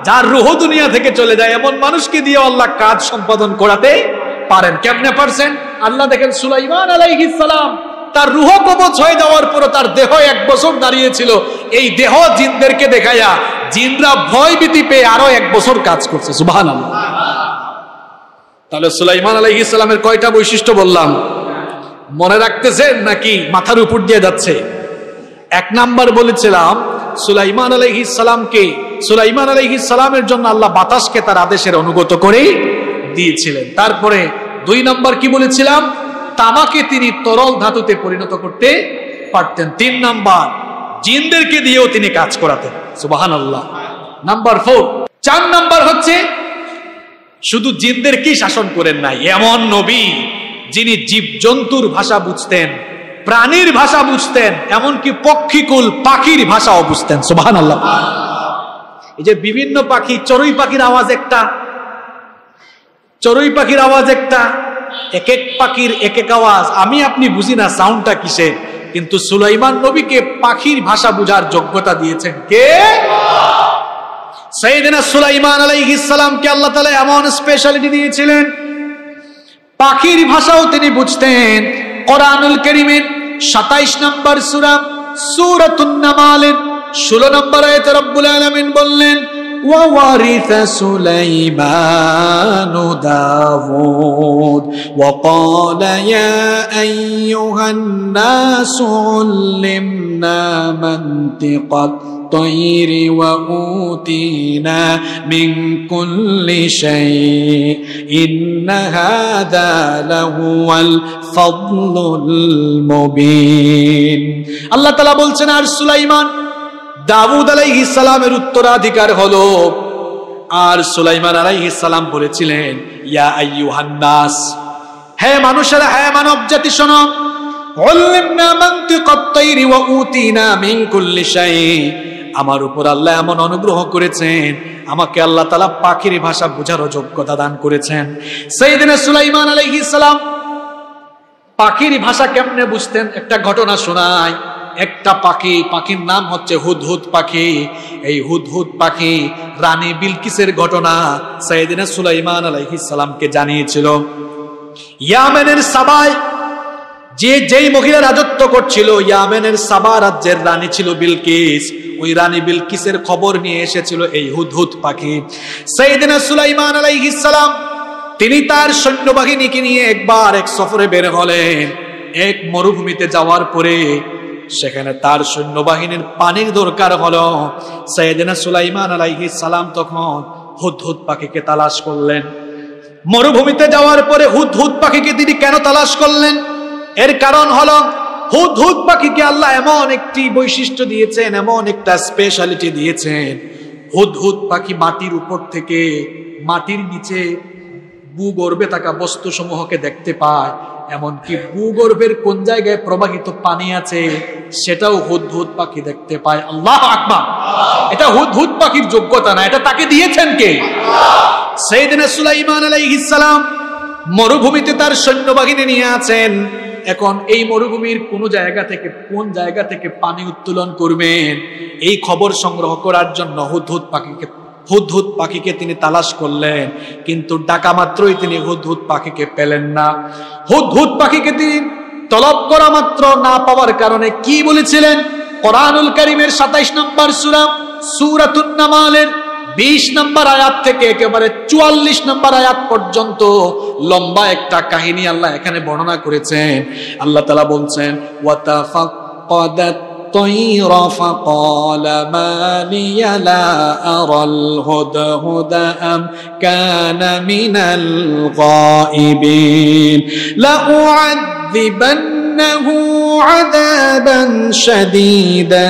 যার রূহ দুনিয়া থেকে চলে যায় এমন মানুষকে দিয়ে আল্লাহ কাজ সম্পাদন করাতে পারেন। কেমনে পারছেন? আল্লাহ দেখেন, সুলাইমান আলাইহিস সালাম তার রূহ কবজ হয়ে যাওয়ার পর তার দেহ 1 বছর দাঁড়িয়েছিল। এই দেহ জিনদেরকে দেখাইয়া জিনরা ভয় ভীতি পেয়ে আরো 1 বছর কাজ করছে। সুবহানাল্লাহ। তাহলে সুলাইমান আলাইহিস সালামের কয়টা বৈশিষ্ট্য বললাম? মনে রাখতেছেন নাকি মাথার উপর দিয়ে যাচ্ছে? 1 নাম্বার বলেছিলাম, সুলাইমান আলাইহিস সালামের জন্য আল্লাহ বাতাসকে তার আদেশের অনুগত করে দিয়েছিলেন। তারপরে 2 নাম্বার কি বলেছিলাম? তামাকে তিনি তরল ধাতুতে পরিণত করতে পারতেন। 3 নাম্বার, জিনদেরকে দিয়েও তিনি কাজ করাতেন। সুবহানাল্লাহ। নাম্বার 4 নাম্বার হচ্ছে, শুধু জিনদেরকেই শাসন করেন নাই, এমন নবী যিনি জীবজন্তুর ভাষা বুঝতেন, প্রাণীর ভাষা বুঝতেন, এমনকি পক্ষীকুল পাখির ভাষাও বুঝতেন। সুবহানাল্লাহ। এই যে বিভিন্ন পাখি, চড়ুই পাখির আওয়াজ একটা, এক এক পাখির এক এক আওয়াজ, আমি আপনি বুঝি না সাউন্ডটা কিসের, কিন্তু সুলাইমান নবীকে পাখির ভাষা বুঝার যোগ্যতা দিয়েছেন কে? সাইয়েদনা সুলাইমান আলাইহিস সালামকে আল্লাহ তাআলা এমন স্পেশালিটি দিয়েছিলেন, পাখির ভাষাও তিনি বুঝতেন। কোরআনুল কারীমের 27 নম্বর সূরা সূরাতুন নামালের 16 নম্বর আয়াতে রব্বুল আলামিন বললেন, ওয়া ওয়ারিসা সুলাইমানু দাউদ ওয়া ক্বালা ইয়া আইয়ুহান নাসু উল্লিমনা মানতিকাত الطير وأوتينا من كل شيء إن هذا لهو الفضل المبين। আল্লাহ তাআলা বলছেন, আর সুলাইমান দাউদ আলাইহিস সালামের উত্তরাধিকার হলো। আর সুলাইমান আলাইহিস সালাম বলেছিলেন, ইয়া আইয়ুহান নাস, হে মানুষেরা, হে মানব জাতি শোনো, উল্লিমনা মানতিকাত তাইরি ওয়া উতিনা মিন কুল্লি শাই, আমার উপর আল্লাহ এমন অনুগ্রহ করেছেন, আমাকে আল্লাহ তাআলা পাখির ভাষা বোঝারও যোগ্যতা দান করেছেন। সাইয়েদনা সুলাইমান আলাইহিস সালাম পাখির ভাষা কেমনে বুঝতেন? একটা ঘটনা শোনায়। একটা পাখির নাম হচ্ছে হুদহুদ পাখি। এই হুদহুদ পাখি রানী বিলকিসের ঘটনা সাইয়েদনা সুলাইমান আলাইহিস সালামকে জানিয়েছিল। ইয়ামেনের সাবায় যেই মহিলা রাজত্ব করছিল, ইয়ামেনের সাবা রাজ্যের রানী ছিল বিলকিস। ওই রানী বিলকিসের খবর নিয়ে এসেছিল এই হুদহুদ পাখি। সাইয়েদনা সুলাইমান আলাইহিস সালাম তিনি তার সৈন্যবাহিনীকে নিয়ে একবার এক সফরে বের হলেন। এক মরুভূমিতে যাওয়ার পরে সেখানে তার সৈন্যবাহিনীর পানির দরকার হলো। সাইয়েদনা সুলাইমান আলাইহিস সালাম তখন হুদহুদ পাখিকে তালাশ করলেন। মরুভূমিতে যাওয়ার পরে হুদহুদ পাখিকে তিনি কেন তালাশ করলেন? এর কারণ হলো হুদহুদ পাখিকে আল্লাহ এমন একটি বৈশিষ্ট্য দিয়েছেন, এমন একটা স্পেশালিটি দিয়েছেন। হুদহুদ পাখি মাটির উপর থেকে মাটির নিচে ভূগর্ভে থাকা বস্তু সমূহকে দেখতে পায়। এমনকি ভূগর্ভের কোন জায়গায় প্রবাহিত পানি আছে সেটাও হুদহুদ পাখি দেখতে পায়। আল্লাহু আকবার! এটা হুদহুদ পাখির যোগ্যতা না, এটা তাকে দিয়েছেন কে? সাইয়েদনা সুলাইমান আলাইহিস সালাম মরুভূমিতে তার সৈন্যবাহিনী নিয়ে আছেন। এখন এই মরুভূমির কোন জায়গা থেকে পানি উত্তোলন করবেন, এই খবর সংগ্রহ করার জন্য হুদহুদ পাখিকে তিনি তালাশ করলেন। কিন্তু ডাকা মাত্রই তিনি হুদহুদ পাখিকে পেলেন না। হুদহুদ পাখিকে তিনি তলব করা মাত্র না পাওয়ার কারণে কি বলেছিলেন? কোরআনুল কারীমের 27 নম্বর সূরাতুন নামালের 20 নম্বর আয়াত থেকে একেবারে 44 নম্বর আয়াত পর্যন্ত লম্বা একটা কাহিনী আল্লাহ এখানে বর্ণনা করেছেন। আল্লাহ তাআলা বলছেন, ওয়াতাফাক্কাদাত الطير فقال ما لي لا أرى الهدهد أم كان من الغائبين لأعذبنه عذابا شديدا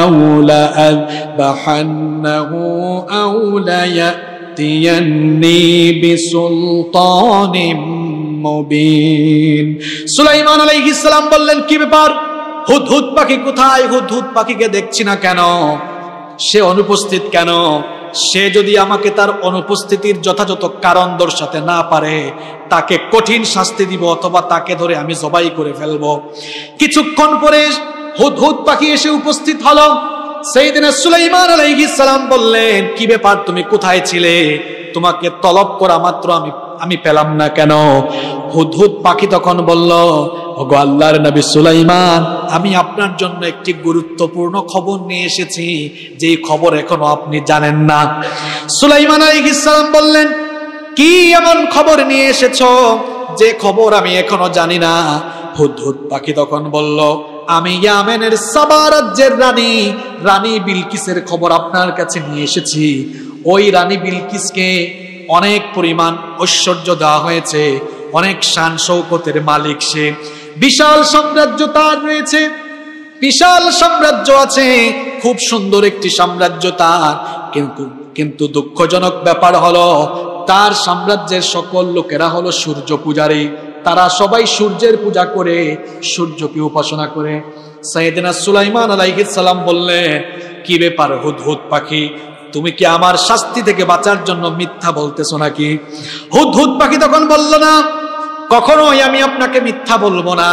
أو لأذبحنه أو ليأتيني بسلطان মুবিন। সুলাইমান আলাইহিস সালাম বললেন, কি ব্যাপার, হুদহুদ পাখি কোথায়? হুদহুদ পাখিকে দেখছি না কেন? সে অনুপস্থিত কেন? সে যদি আমাকে তার অনুপস্থিতির যথাযথ কারণ দর্শাতে না পারে, তাকে কঠিন শাস্তি দিব, অথবা তাকে ধরে আমি জবাই করে ফেলবো। কিছুক্ষণ পরে হুদহুদ পাখি এসে উপস্থিত হলো। সাইয়েদনা সুলাইমান আলাইহিস সালাম বললেন, কি ব্যাপার, তুমি কোথায় ছিলে? তোমাকে তলব করা মাত্র আমি পেলাম না কেন? হুদহুদ পাখি তখন বলল, ওগো আল্লাহর নবী সুলাইমান, আমি আপনার জন্য একটি গুরুত্বপূর্ণ খবর নিয়ে এসেছি, যেই খবর এখনো আপনি জানেন না। সুলাইমান আলাইহিস সালাম বললেন, কি এমন খবর নিয়ে এসেছো যে খবর আমি এখনো জানি না? হুদহুদ পাখি তখন বলল, আমি ইয়ামেনের সাবা রাজ্যের রানী বিলকিসের খবর আপনার কাছে নিয়ে এসেছি। ওই রানী বিলকিসকে অনেক পরিমাণ ঐশ্বর্য দেওয়া হয়েছে, অনেক শান শৌকতের মালিক সে। বিশাল সাম্রাজ্য তার রয়েছে, বিশাল সাম্রাজ্য আছে, খুব সুন্দর একটি সাম্রাজ্য তার। কিন্তু দুঃখজনক ব্যাপার হলো, তার সাম্রাজ্যের সকল লোকেরা হলো সূর্য পূজারী। তারা সবাই সূর্যের পূজা করে, সূর্যকে উপাসনা করে। সাইয়েদনা সুলাইমান আলাইহিস সালাম বললেন, কি ব্যাপার হুদহুদ পাখি, তুমি কি আমার শাস্তি থেকে বাঁচার জন্য মিথ্যা বলতেছো নাকি? হুদহুদ পাখি তখন বলল, না, কখনোই আমি আপনাকে মিথ্যা বলবো না।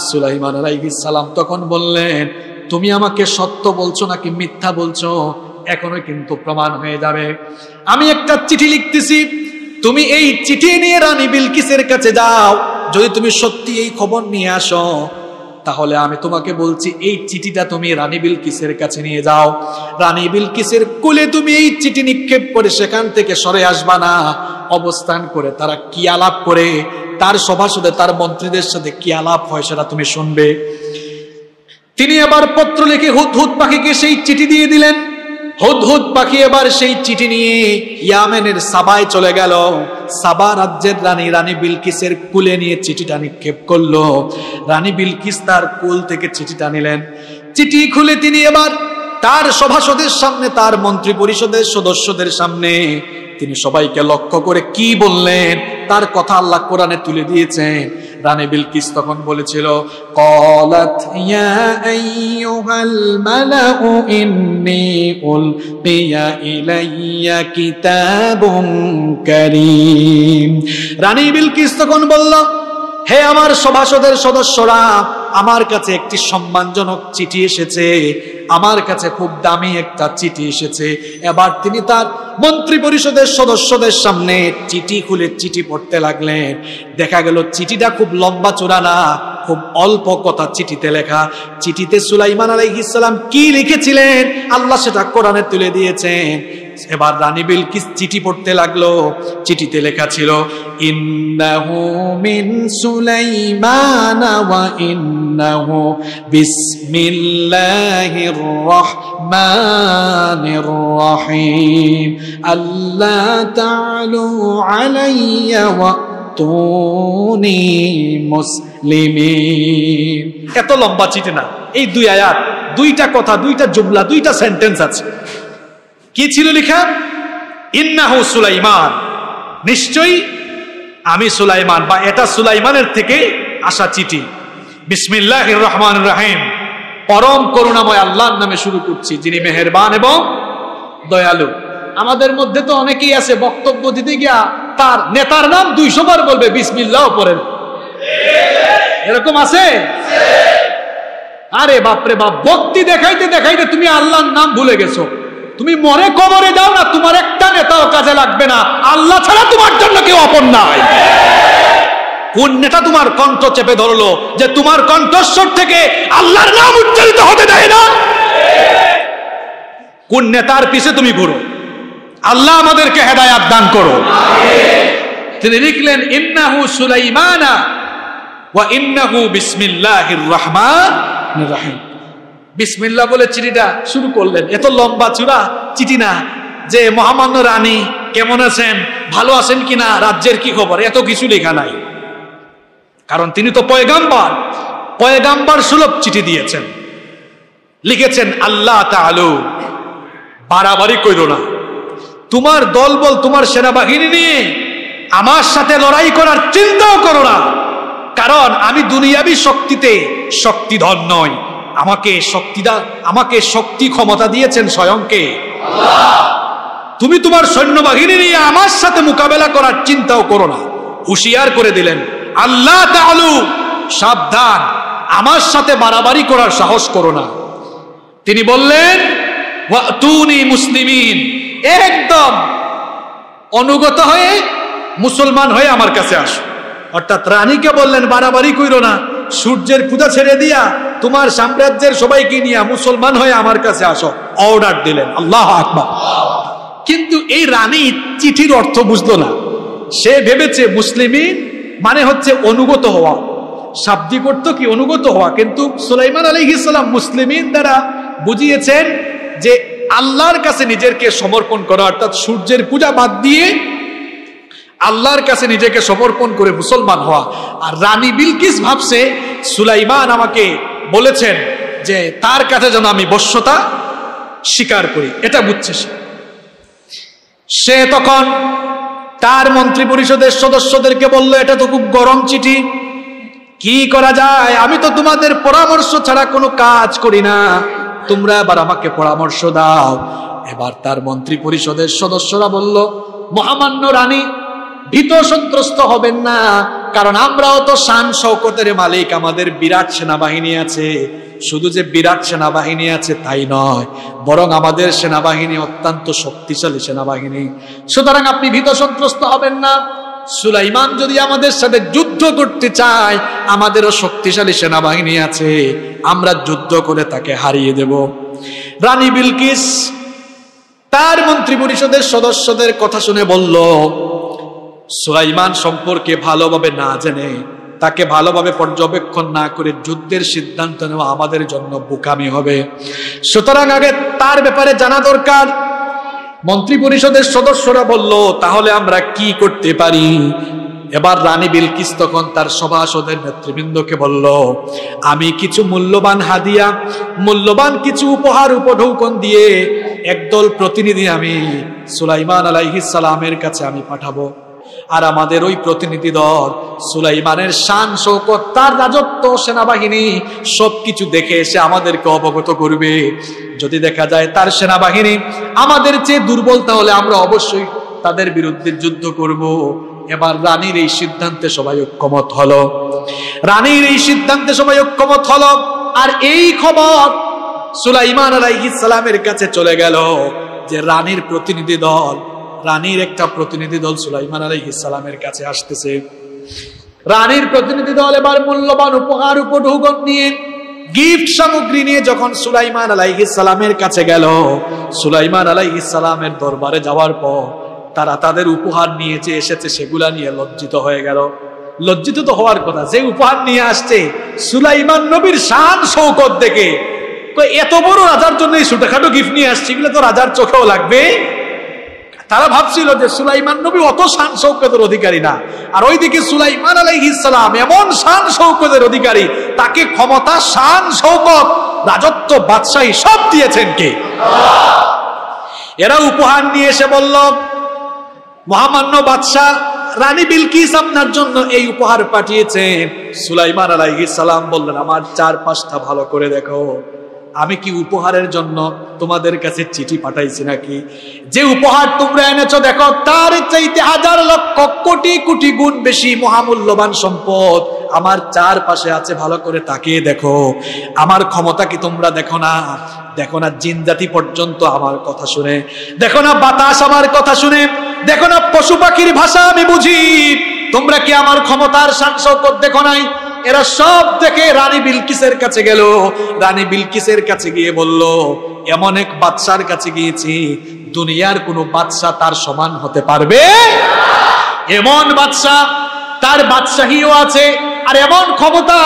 সুলাইমান আলাইহিস সালাম তখন বললেন, তুমি আমাকে সত্য বলছো নাকি মিথ্যা বলছো এখনো কিন্তু প্রমাণ হয়ে যাবে। আমি একটা চিঠি লিখতেছি, তুমি এই চিঠি নিয়ে রানী বিলকিসের কাছে যাও। যদি তুমি সত্যি এই খবর নিয়ে আসো, তাহলে আমি তোমাকে বলছি, এই চিঠিটা তুমি রানী বিলকিসের কাছে নিয়ে যাও। রানী বিলকিসের কোলে তুমি এই চিঠি নিক্ষেপ করে সেখান থেকে সরে আসবা না। অবস্থান করে তারা কি আলাপ করে, তার সভাসদে তার মন্ত্রীদের সাথে কি আলাপ হয় সেটা তুমি শুনবে। তিনি আবার পত্র লিখে হুদহুদ পাখিকে সেই চিঠি দিয়ে দিলেন। হুদহুদ পাখি এবার সেই চিঠি নিয়ে ইয়ামেনের সাবায় চলে গেল। সাবা রাজ্যের রানী বিলকিসের কুলে নিয়ে চিঠিটা নিক্ষেপ করলো। রানী বিলকিস তার কুল থেকে চিঠিটা নিলেন। চিঠি খুলে তিনি এবার তার সভাসদের সামনে, তার মন্ত্রী পরিষদের সদস্যদের সামনে তিনি সবাইকে লক্ষ্য করে কি বললেন, তার কথা আল্লাহ কোরআনে তুলে দিয়েছেন। রানী বিলকিস তখন বলেছিল, ক্বালাত ইয়া আইয়ুহাল মালাউ ইন্নী উলকিয়া ইলাইয়া কিতাবুন কারীম। রানী বিলকিস তখন বলল, হে আমার সভাসদের সদস্যরা, আমার কাছে একটি সম্মানজনক চিঠি এসেছে, আমার কাছে খুব দামি একটা চিঠি এসেছে। এবার তিনি তার মন্ত্রী পরিষদের সদস্যদের সামনে চিঠি খুলে চিঠি পড়তে লাগলেন। দেখা গেল চিঠিটা খুব লম্বা চূড়া না, খুব অল্প কথা চিঠিতে লেখা। চিঠিতে সুলাইমান আলাইহিস সালাম কি লিখেছিলেন আল্লাহ সেটা কোরআনে তুলে দিয়েছেন। এবার রানী বিলকিস চিঠি পড়তে লাগলো। চিঠিতে লেখা ছিল, ইন্নাহু মিন সুলাইমান ওয়া ইন্নাহু বিসমিল্লাহির রহমানির রহিম আল্লা তা'লু আলাইয়া ওয়াতুনি মুসলিমিন। এত লম্বা চিঠি না, এই দুই আয়াত, দুইটা কথা, দুইটা জুমলা, দুইটা সেন্টেন্স আছে। কি ছিল লেখা? ইন্নাহু সুলাইমান, নিশ্চয়ই আমি সুলাইমান, বা এটা সুলাইমানের থেকে আসা চিঠি। বিসমিল্লাহির রহমানির রহিম, পরম করুণাময় আল্লাহর নামে শুরু করছি, যিনি মেহেরবান এবং দয়ালু। আমাদের মধ্যে তো অনেকেই আছে বক্তব্য দিতে গিয়া তার নেতার নাম 200 বার বলবে, বিসমিল্লাহ পড়ে। এরকম আছে? আরে বাপরে বাপ, ভক্তি দেখাইতে দেখাইতে তুমি আল্লাহর নাম ভুলে গেছো। তুমি মরে কবরে যাও না, তোমার একটা নেতাও কাজে লাগবে না, আল্লাহ ছাড়া তোমার জন্য কেউ আপন নাই। কোন নেতা তোমার কণ্ঠ চেপে ধরলো যে তোমার কণ্ঠস্বর থেকে আল্লাহর নাম উচ্চারিত হতে দেয় না? কোন নেতার পিছে তুমি ঘুরো? আল্লাহ আমাদেরকে হেদায়াত দান করো। তিনি লিখলেন, ইন্নাহু সুলাইমানা ওয়া ইন্নাহু বিসমিল্লাহির রহমানির রহিম। বিসমিল্লাহ বলে চিঠিটা শুরু করলেন। এত লম্বা চূড়া চিঠি না যে মহামান্য রানী কেমন আছেন, ভালো আছেন কিনা, রাজ্যের কি খবর, এত কিছু লেখা নাই। কারণ তিনি তো পয়গাম্বর, পয়গাম্বর সুলভ চিঠি দিয়েছেন। লিখেছেন, আল্লাহ তাআলু, বাড়াবাড়ি কইরো না, তোমার দলবল, তোমার সেনাবাহিনী নিয়ে আমার সাথে লড়াই করার চিন্তাও করো না, কারণ আমি দুনিয়াবী শক্তিতে শক্তিধর নই। আমাকে শক্তি ক্ষমতা দিয়েছেন স্বয়ং কে? আল্লাহ। তুমি তোমার সৈন্যবাহিনী নিয়ে আমার সাথে মোকাবেলা করার চিন্তাও করো না। হুঁশিয়ার করে দিলেন, আল্লাহ তাআলু, সাবধান, আমার সাথে বাড়াবাড়ি করার সাহস করো না। তিনি বললেন, ওয়াতুনি মুসলিমিন, একদম অনুগত হয়ে মুসলমান হয়ে আমার কাছে আসো। অর্থাৎ রানীকে বললেন, বাড়াবাড়ি কইরো না, সূর্যের পূজা ছেড়ে দিয়া তোমার সাম্রাজ্যের সবাইকে নিয়ে মুসলমান হয়ে আমার কাছে আসো, অর্ডার দিলেন। আল্লাহু আকবার। কিন্তু এই রানী চিঠির অর্থ বুঝলো না। সে ভেবেছে মুসলিমিন মানে হচ্ছে অনুগত হওয়া, শাব্দিক অর্থ কি? অনুগত হওয়া। কিন্তু সুলাইমান আলাইহিস সালাম মুসলিমিন দ্বারা বুঝিয়েছেন যে আল্লাহর কাছে নিজেকে সমর্পণ করা, অর্থাৎ সূর্যের পূজা বাদ দিয়ে আল্লাহর কাছে নিজেকে সমর্পণ করে মুসলমান হওয়া। আর রানী বিলকিস ভাবছে সুলাইমান আমাকে বলেছেন যে তার কাছে যেন আমি বশ্যতা স্বীকার করি, এটা বুঝছে সে। তখন তার মন্ত্রী পরিষদের সদস্যদেরকে বলল, এটা তো খুব গরম চিঠি, কি করা যায়? আমি তো তোমাদের পরামর্শ ছাড়া কোনো কাজ করি না, তোমরা আবার আমাকে পরামর্শ দাও। এবার তার মন্ত্রী পরিষদের সদস্যরা বলল, মহামান্য রানী, ভীত সন্ত্রস্ত হবেন না, কারণ আমরাও তো শান শৌকতের মালিক, আমাদের বিরাট সেনাবাহিনী আছে। শুধু যে বিরাট সেনাবাহিনী আছে তাই নয়, বরং আমাদের সেনাবাহিনী অত্যন্ত শক্তিশালী সেনাবাহিনী। সুতরাং আপনি ভীত সন্ত্রস্ত হবেন না। সুলাইমান যদি আমাদের সাথে যুদ্ধ করতে চায়, আমাদেরও শক্তিশালী সেনাবাহিনী আছে, আমরা যুদ্ধ করে তাকে হারিয়ে দেব। রানী বিলকিস তার মন্ত্রী পরিষদের সদস্যদের কথা শুনে বলল, সুলাইমান সম্পর্কে ভালোভাবে না জেনে, তাকে ভালোভাবে পর্যবেক্ষণ না করে যুদ্ধের সিদ্ধান্ত নেওয়া আমাদের জন্য বোকামি হবে। সুতরাং আগে তার ব্যাপারে জানা দরকার। মন্ত্রী পরিষদের সদস্যরা বলল, তাহলে আমরা কি করতে পারি? এবার রানী বিলকিস তখন তার সভাসদের নেতৃবৃন্দকে বলল, আমি কিছু মূল্যবান হাদিয়া, মূল্যবান কিছু উপহার উপঢৌকন দিয়ে একদল প্রতিনিধি আমি সুলাইমান আলাইহিস সালামের কাছে আমি পাঠাবো। আর আমাদের ওই প্রতিনিধি দল সুলাইমানের শান শৌকত, তার রাজত্ব, সেনাবাহিনী সবকিছু দেখে এসে আমাদেরকে অবগত করবে। যদি দেখা যায় তার সেনাবাহিনী আমাদের চেয়ে দুর্বল, তাহলে আমরা অবশ্যই তাদের বিরুদ্ধে যুদ্ধ করব। এবার রানীর এই সিদ্ধান্তে সবাই ঐক্যমত হলো, রানীর এই সিদ্ধান্তে সবাই ঐক্যমত হলো। আর এই খবর সুলাইমান আলাইহিস সালামের কাছে চলে গেল যে রানীর প্রতিনিধি দল, রানীর একটা প্রতিনিধি দল সুলাইমান আলাইহিস সালামের কাছে আসতেছে। রানীর প্রতিনিধি দল এবার মূল্যবান উপহার উপঢৌকন নিয়ে, গিফট সামগ্রী নিয়ে যখন সুলাইমান আলাইহিস সালামের কাছে গেল, সুলাইমান আলাইহিস সালামের দরবারে যাওয়ার পর তারা তাদের উপহার নিয়েছে এসেছে, সেগুলা নিয়ে লজ্জিত হয়ে গেল। লজ্জিত তো হওয়ার কথা, যে উপহার নিয়ে আসছে সুলাইমান নবীর শান শৌকত দেখে, এত বড় রাজার জন্য এই ছোটখাটো গিফট নিয়ে আসছে, এগুলো তো রাজার চোখেও লাগবে। তারা ভাবছিল যে সুলাইমান নবী অত শান শৌকতের অধিকারী না, আর ওইদিকে সুলাইমান আলাইহিস সালাম এমন শান শৌকতের অধিকারী, তাকে ক্ষমতা, শান শৌকত, রাজত্ব, বাদশাহী সব দিয়েছেন কে? এরা উপহার নিয়ে এসে বলল, মহামান্য বাদশাহ রানী বিলকিস আপনার জন্য এই উপহার পাঠিয়েছেন। সুলাইমান আলাইহিস সালাম বললেন, আমার চারপাশটা ভালো করে দেখো, আমি কি উপহারের জন্য তোমাদের কাছে চিঠি পাঠাইছি নাকি? যে উপহার তোমরা এনেছো দেখো, তার চাইতে হাজার লক্ষ কোটি কোটি গুণ বেশি মহামূল্যবান সম্পদ আমার চারপাশে আছে। ভালো করে তাকিয়ে দেখো, আমার ক্ষমতা কি তোমরা দেখো না? দেখো না জিন জাতি পর্যন্ত আমার কথা শুনে, দেখো না বাতাস আমার কথা শুনে, দেখো না পশু পাখির ভাষা আমি বুঝি, তোমরা কি আমার ক্ষমতার শান শৌকত দেখো নাই? এরা সব দেখে রানী বিলকিসের কাছে গেল। রানী বিলকিসের কাছে গিয়ে বলল, এমন এক বাদশার কাছে গিয়েছি, দুনিয়ার কোনো বাদশা তার সমান হতে পারবে? এমন বাদশা, তার বাদশাহীও আছে, আর এমন ক্ষমতা,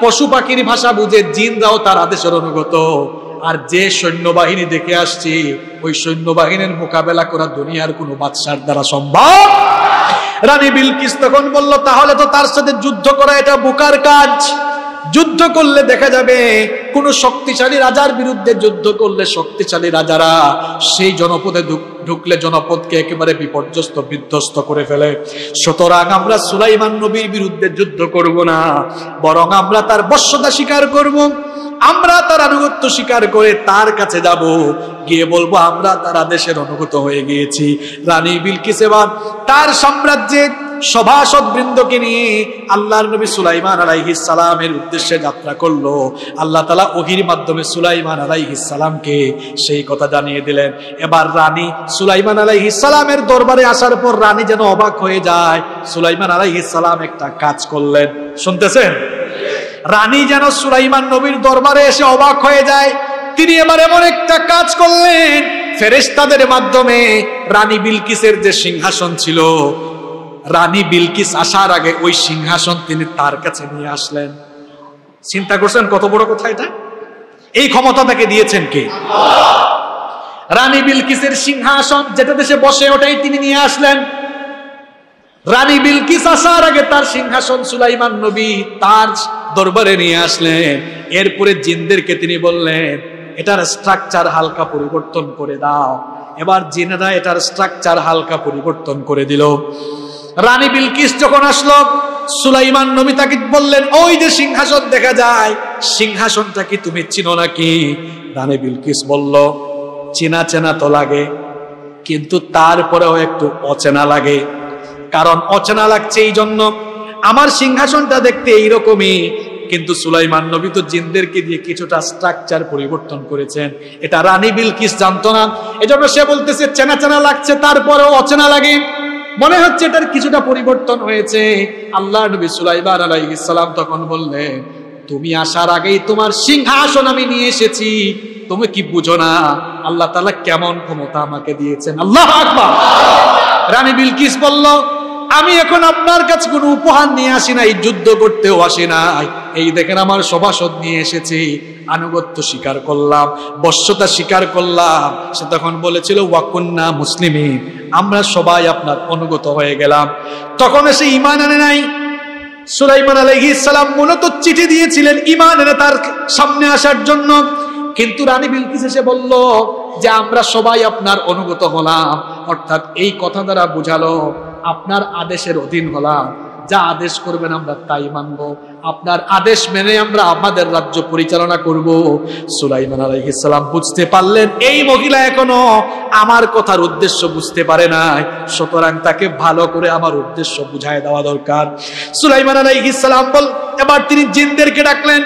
পশু পাখির ভাষা বুঝে, জিনরাও তার আদেশের অনুগত। আর যে সৈন্যবাহিনী দেখে আসছি, ওই সৈন্যবাহিনীর মোকাবেলা করা দুনিয়ার কোনো বাদশার দ্বারা সম্ভব। রানী বিলকিস তখন বলল, তাহলে তো তার সাথে যুদ্ধ করা এটা বোকার কাজ। যুদ্ধ করলে দেখা যাবে কোন শক্তিশালী রাজার বিরুদ্ধে যুদ্ধ করলে শক্তিশালী রাজারা সেই জনপদে ঢুকলে জনপদকে একেবারে বিপর্যস্ত, বিধ্বস্ত করে ফেলে। সুতরাং আমরা সুলাইমান নবীর বিরুদ্ধে যুদ্ধ করব না, বরং আমরা তার বশ্যতা স্বীকার করব, আমরা তার আনুগত্য স্বীকার করে তার কাছে যাব, গিয়ে বলবো আমরা তার আদেশের অনুগত হয়ে গিয়েছি। রানী বিলকিস এবার তার সাম্রাজ্যে সভাসদ বৃন্দকে নিয়ে আল্লাহর নবী সুলাইমান আলাইহিস সালামের উদ্দেশ্যে যাত্রা করলো। আল্লাহ তাআলা ওহীর মাধ্যমে সুলাইমান আলাইহিস সালামকে সেই কথা জানিয়ে দিলেন। এবার রানী সুলাইমান আলাইহিস সালামের দরবারে আসার পর রানী যেন অবাক হয়ে যায়। সুলাইমান আলাইহিস সালাম একটা কাজ করলেন, শুনতেছেন? রানী যেন সুলাইমান নবীর দরবারে এসে অবাক হয়ে যায়। তিনি এবার এমন একটা কাজ করলেন, ফেরেশতাদের মাধ্যমে রানী বিলকিসের যে সিংহাসন ছিল, রানী বিলকিস আসার আগে ওই সিংহাসন তিনি তার কাছে নিয়ে আসলেন। চিন্তা করছেন কত বড় কথা এটা? এই ক্ষমতা তাকে দিয়েছেন কে? রানী বিলকিসের সিংহাসন যেটা দেশে বসে, ওটাই তিনি নিয়ে আসলেন। রানী বিলকিস আসার আগে তার সিংহাসন সুলাইমান নবী তার দরবারে নিয়ে আসলেন। এরপরে জিনদেরকে তিনি বললেন, এটার স্ট্রাকচার হালকা পরিবর্তন করে দাও। এবার জিনেরা এটার স্ট্রাকচার হালকা পরিবর্তন করে দিল। রানী বিলকিস যখন আসলো, সুলাইমান নবী তাকে বললেন, ওই যে সিংহাসন দেখা যায়, সিংহাসনটা কি তুমি চিনো নাকি? রানী বিলকিস বলল, চেনা চেনা তো লাগে, কিন্তু তারপরেও একটু অচেনা লাগে। কারণ অচেনা লাগছে এই জন্য, আমার সিংহাসনটা দেখতে এইরকমই, কিন্তু সুলাইমান নবী তো জিনদেরকে দিয়ে কিছুটা স্ট্রাকচার পরিবর্তন করেছেন। এটা রানী বিলকিস জানতো না, এজন্য সে বলতেছে চেনা চেনা লাগছে, তারপরেও অচেনা লাগে, মনে হচ্ছে এটার কিছুটা পরিবর্তন হয়েছে। আল্লাহ নবী সুলাইমান আলাইহিস সালাম তখন বললেন, তুমি আসার আগেই তোমার সিংহাসন আমি নিয়ে এসেছি, তুমি কি বুঝো না আল্লাহ তাআলা কেমন ক্ষমতা আমাকে দিয়েছেন? আল্লাহু আকবার। রানী বিলকিস বলল, আমি এখন আপনার কাছে কোনো উপহার নিয়ে আসি নাই, যুদ্ধ করতেও আসি নাই, এই দেখেন আমার সভাসদ নিয়ে এসেছি, আনুগত্য স্বীকার করলাম, বশ্যতা স্বীকার করলাম। সে তখন বলেছিল, ওয়াকুন্না মুসলিমিন, আমরা সবাই আপনার অনুগত হয়ে গেলাম। তখন সে ঈমান আনে নাই। সুলাইমান আলাইহিস সালাম মূলত চিঠি দিয়েছিলেন ঈমান এনে তার সামনে আসার জন্য, কিন্তু রানী বিলকিস এসে বলল যে আমরা সবাই আপনার অনুগত হলাম, অর্থাৎ এই কথা দ্বারা বোঝালো আপনার আদেশের অধীন হলাম, যা আদেশ করবেন আমরা তাই মানব, আপনার আদেশ মেনে আমরা আমাদের রাজ্য পরিচালনা করব। সুলাইমান আলাইহিস সালাম বুঝতে পারলেন এই মহিলা এখনো আমার কথার উদ্দেশ্য বুঝতে পারে নাই, সুতরাং তাকে ভালো করে আমার উদ্দেশ্য বুঝায় দেওয়া দরকার। সুলাইমান আলাইহিস সালাম এবার তিনি জিনদেরকে ডাকলেন,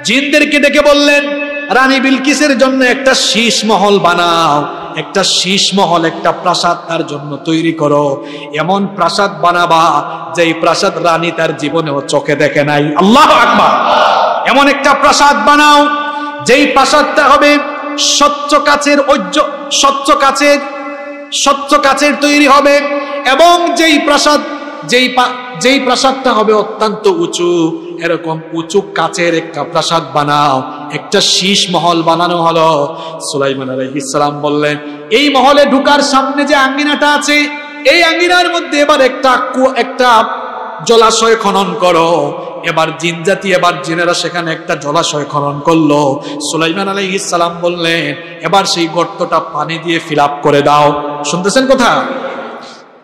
জিনদেরকে ডেকে বললেন রানী বিলকিসের জন্য একটা শীষ মহল বানাও, একটা শীষ মহল, একটা প্রাসাদ তার জন্য তৈরি করো, এমন প্রাসাদ বানাবা যেই প্রাসাদ রানী তার জীবনেও চোখে দেখে নাই। আল্লাহু আকবার। এমন একটা প্রাসাদ বানাও যেই প্রাসাদটা হবে স্বচ্ছ কাচের, স্বচ্ছ কাচের তৈরি হবে, এবং যেই প্রাসাদটা হবে অত্যন্ত উঁচু, এরকম উঁচু কাচের একটা প্রাসাদ বানাও। একটা শীষ মহল বানানো হলো। সুলাইমান আলাইহিস সালাম বললেন এই মহলে ঢোকার সামনে যে আঙ্গিনাটা আছে, এই আঙ্গিনার মধ্যে এবার একটা জলাশয় খনন করো। এবার জিনজাতি, এবার জিনেরা সেখানে একটা জলাশয় খনন করলো। সুলাইমান আলাইহিস সালাম বললেন এবার সেই গর্তটা পানি দিয়ে ফিল আপ করে দাও। শুনতেছেন কথা?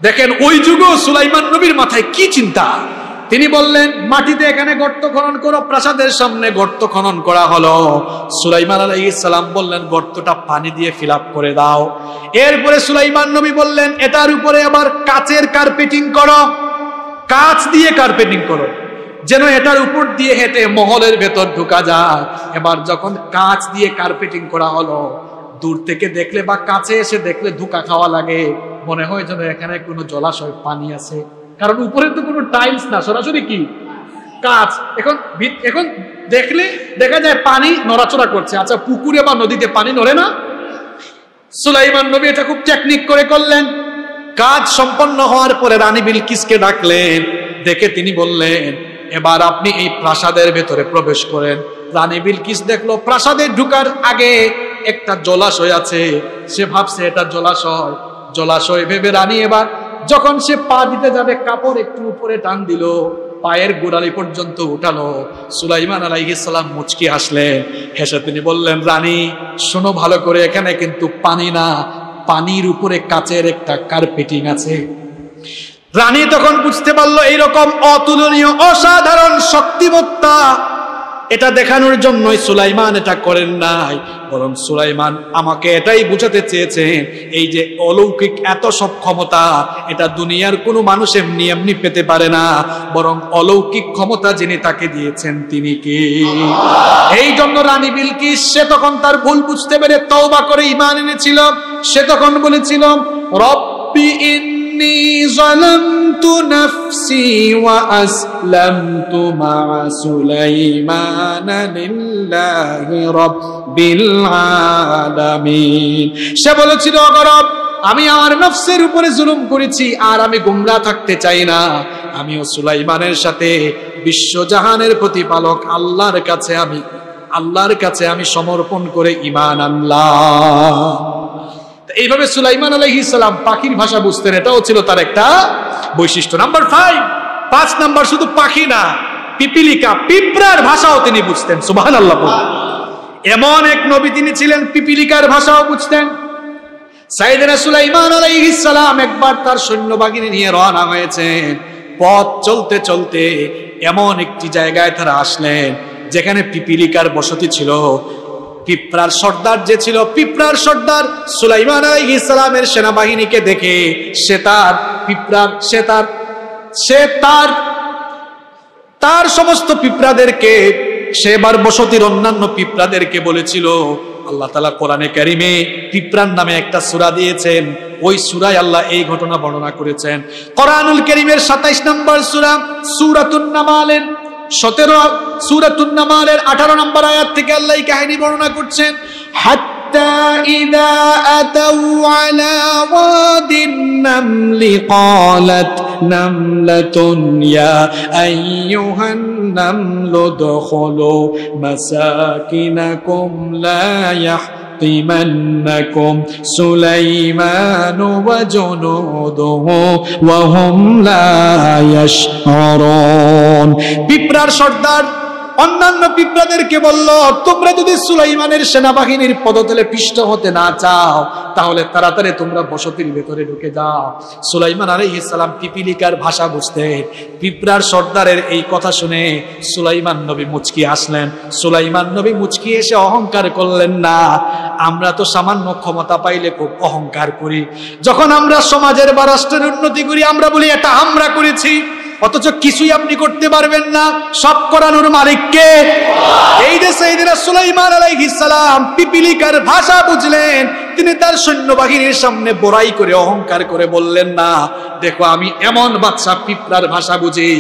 দেখেন ওই যুগে সুলাইমান নবীর মাথায় কি চিন্তা। তিনি বললেন মাটিতে এখানে গর্ত খনন করো, প্রাসাদের সামনে গর্ত খনন করা হলো। সুলাইমান আলাইহিস সালাম বললেন গর্তটা পানি দিয়ে ফিল আপ করে দাও। এরপরে সুলাইমান নবী বললেন এটার উপরে আবার কাচের কার্পেটিং করো, কাচ দিয়ে কার্পেটিং করো, যেন এটার উপর দিয়ে হেঁটে মহলের ভেতর ঢোকা যায়। এবার যখন কাচ দিয়ে কার্পেটিং করা হলো, দূর থেকে দেখলে বা কাছে এসে দেখলে ধোঁকা খাওয়া লাগে, মনে হয় যেন এখানে কোনো জলাশয় পানি আছে, কারণ উপরে তো কোনো টাইলস না, সরাসরি কি কাচ। এখন দেখলে দেখা যায় পানি নড়াচড়া করছে। আচ্ছা পুকুরে বা নদীতে পানি নড়ে না? সুলাইমান নবী এটা খুব টেকনিক করে করলেন। কাজ সম্পন্ন হওয়ার পরে রানী বিলকিসকে ডাকলেন, দেখে তিনি বললেন এবার আপনি এই প্রাসাদের ভেতরে প্রবেশ করেন। রানী বিলকিস দেখলো প্রাসাদে ঢুকার আগে একটা জলাশয় আছে। সে ভাবছে এটা জলাশয় ভেবে রানী এবার যখন সে পা দিতে যাবে, কাপড় একটু উপরে টান দিল, পায়ের গোড়ালি পর্যন্ত উঠালো। সুলাইমান আলাইহিস সালাম মুচকি হাসলেন, হেসে তিনি বললেন রানী শোনো ভালো করে, এখানে কিন্তু পানি না, পানির উপরে কাচের একটা কার্পেটিং আছে। রানী তখন বুঝতে পারলো এইরকম অতুলনীয় অসাধারণ শক্তিমত্তা এটা দেখানোর জন্যই সুলাইমান এটা করেন নাই, বরং সুলাইমান আমাকে এটাই বুঝাতে চেয়েছেন এই যে অলৌকিক এত সব ক্ষমতা এটা দুনিয়ার কোনো মানুষ এমনি এমনি পেতে পারে না, বরং অলৌকিক ক্ষমতা যিনি তাকে দিয়েছেন তিনি কে। এই জন্য রানী বিলকিস সে তখন তার ভুল বুঝতে পেরে তওবা করে ঈমান এনেছিল। সে তখন বলেছিল রব্বি ইন্নী যালামতু নাফসি ওয়া আসলামতু মা সুলাইমানা লিল্লাহি রাব্বিল আলামিন। সে বলেছিল রব আমি আমার নফসের উপরে জুলুম করেছি, আর আমি গোমরাহ থাকতে চাই না। আমিও সুলাইমানের সাথে বিশ্বজাহানের প্রতিপালক আল্লাহর কাছে আমি সমর্পণ করে ঈমান আনলাম। এইভাবে সুলাইমান আলাইহিস সালাম পাখির ভাষা বুঝতেন, এটাও ছিল তার একটা বৈশিষ্ট্য। নাম্বার 5 নাম্বার শুধু পাখি না, পিপিলিকা, পিঁপড়ার ভাষাও তিনি বুঝতেন। সুবহানাল্লাহ। এমন এক নবী তিনি ছিলেন পিপিলিকার ভাষাও বুঝতেন। সাইয়েদনা সুলাইমান আলাইহিস সালাম একবার তার সৈন্যবাহিনী নিয়ে রওনা হয়েছেন। পথ চলতে চলতে এমন একটি জায়গায় তারা আসলেন যেখানে পিপিলিকার বসতি ছিল। পিঁপড়ার সর্দার যে ছিল, পিঁপড়ার সর্দার সুলাইমান আলাইহিস সালামের সেনাবাহিনীকে দেখে তার সমস্ত পিঁপড়াদেরকে সে এবার বসতির অন্যান্য পিঁপড়াদেরকে বলেছিল, আল্লাহ তাআলা কোরআনে কারিমে পিঁপড়ার নামে একটা সূরা দিয়েছেন, ওই সূরায় আল্লাহ এই ঘটনা বর্ণনা করেছেন। কোরআনুল কারীমের 27 নম্বর সূরা সূরাতুন নামালের 18 নম্বর আয়াত থেকে আল্লাহ এই কাহিনী বর্ণনা করছেন। হাত্তা ইযা আতাউ আলা ওয়াদিন নামলি ক্বালাত নামলাতুন ইয়া আইয়ুহান নামলু দুখুলু মাসাকিনাকুম লা লায়াহতিমান্নাকুম সুলাইমানু ওয়া জুনুদুহু ওয়া হুম লা ইয়াশউরুন। পিঁপড়ার সর্দার অন্যান্য পিঁপড়াদেরকে বলল, তোমরা যদি সুলাইমানের সেনাবাহিনীর পদতলে পিষ্ট হতে না চাও তাহলে তাড়াতাড়ি তোমরা বসতির ভেতরে ঢুকে যাও। সুলাইমান আলাইহিস সালাম পিপীলিকার ভাষা বুঝতেন। পিঁপড়ার সর্দারের এই কথা শুনে সুলাইমান নবী মুচকি হাসলেন। সুলাইমান নবী মুচকি এসে অহংকার করলেন না। আমরা তো সামান্য ক্ষমতা পাইলে খুব অহংকার করি। যখন আমরা সমাজের বা রাষ্ট্রের উন্নতি করি আমরা বলি এটা আমরা করেছি, অথচ কিছুই আপনি করতে পারবেন না। সব করানোর মালিক কে? এই যে সাইয়েদনা সুলাইমান আলাইহিস সালাম পিপীলিকার ভাষা বুঝলেন, তিনি তার সৈন্যবাহিনীর সামনে বড়াই করে অহংকার করে বললেন না, দেখো আমি এমন বাদশা, পিঁপড়ার ভাষা বুঝি।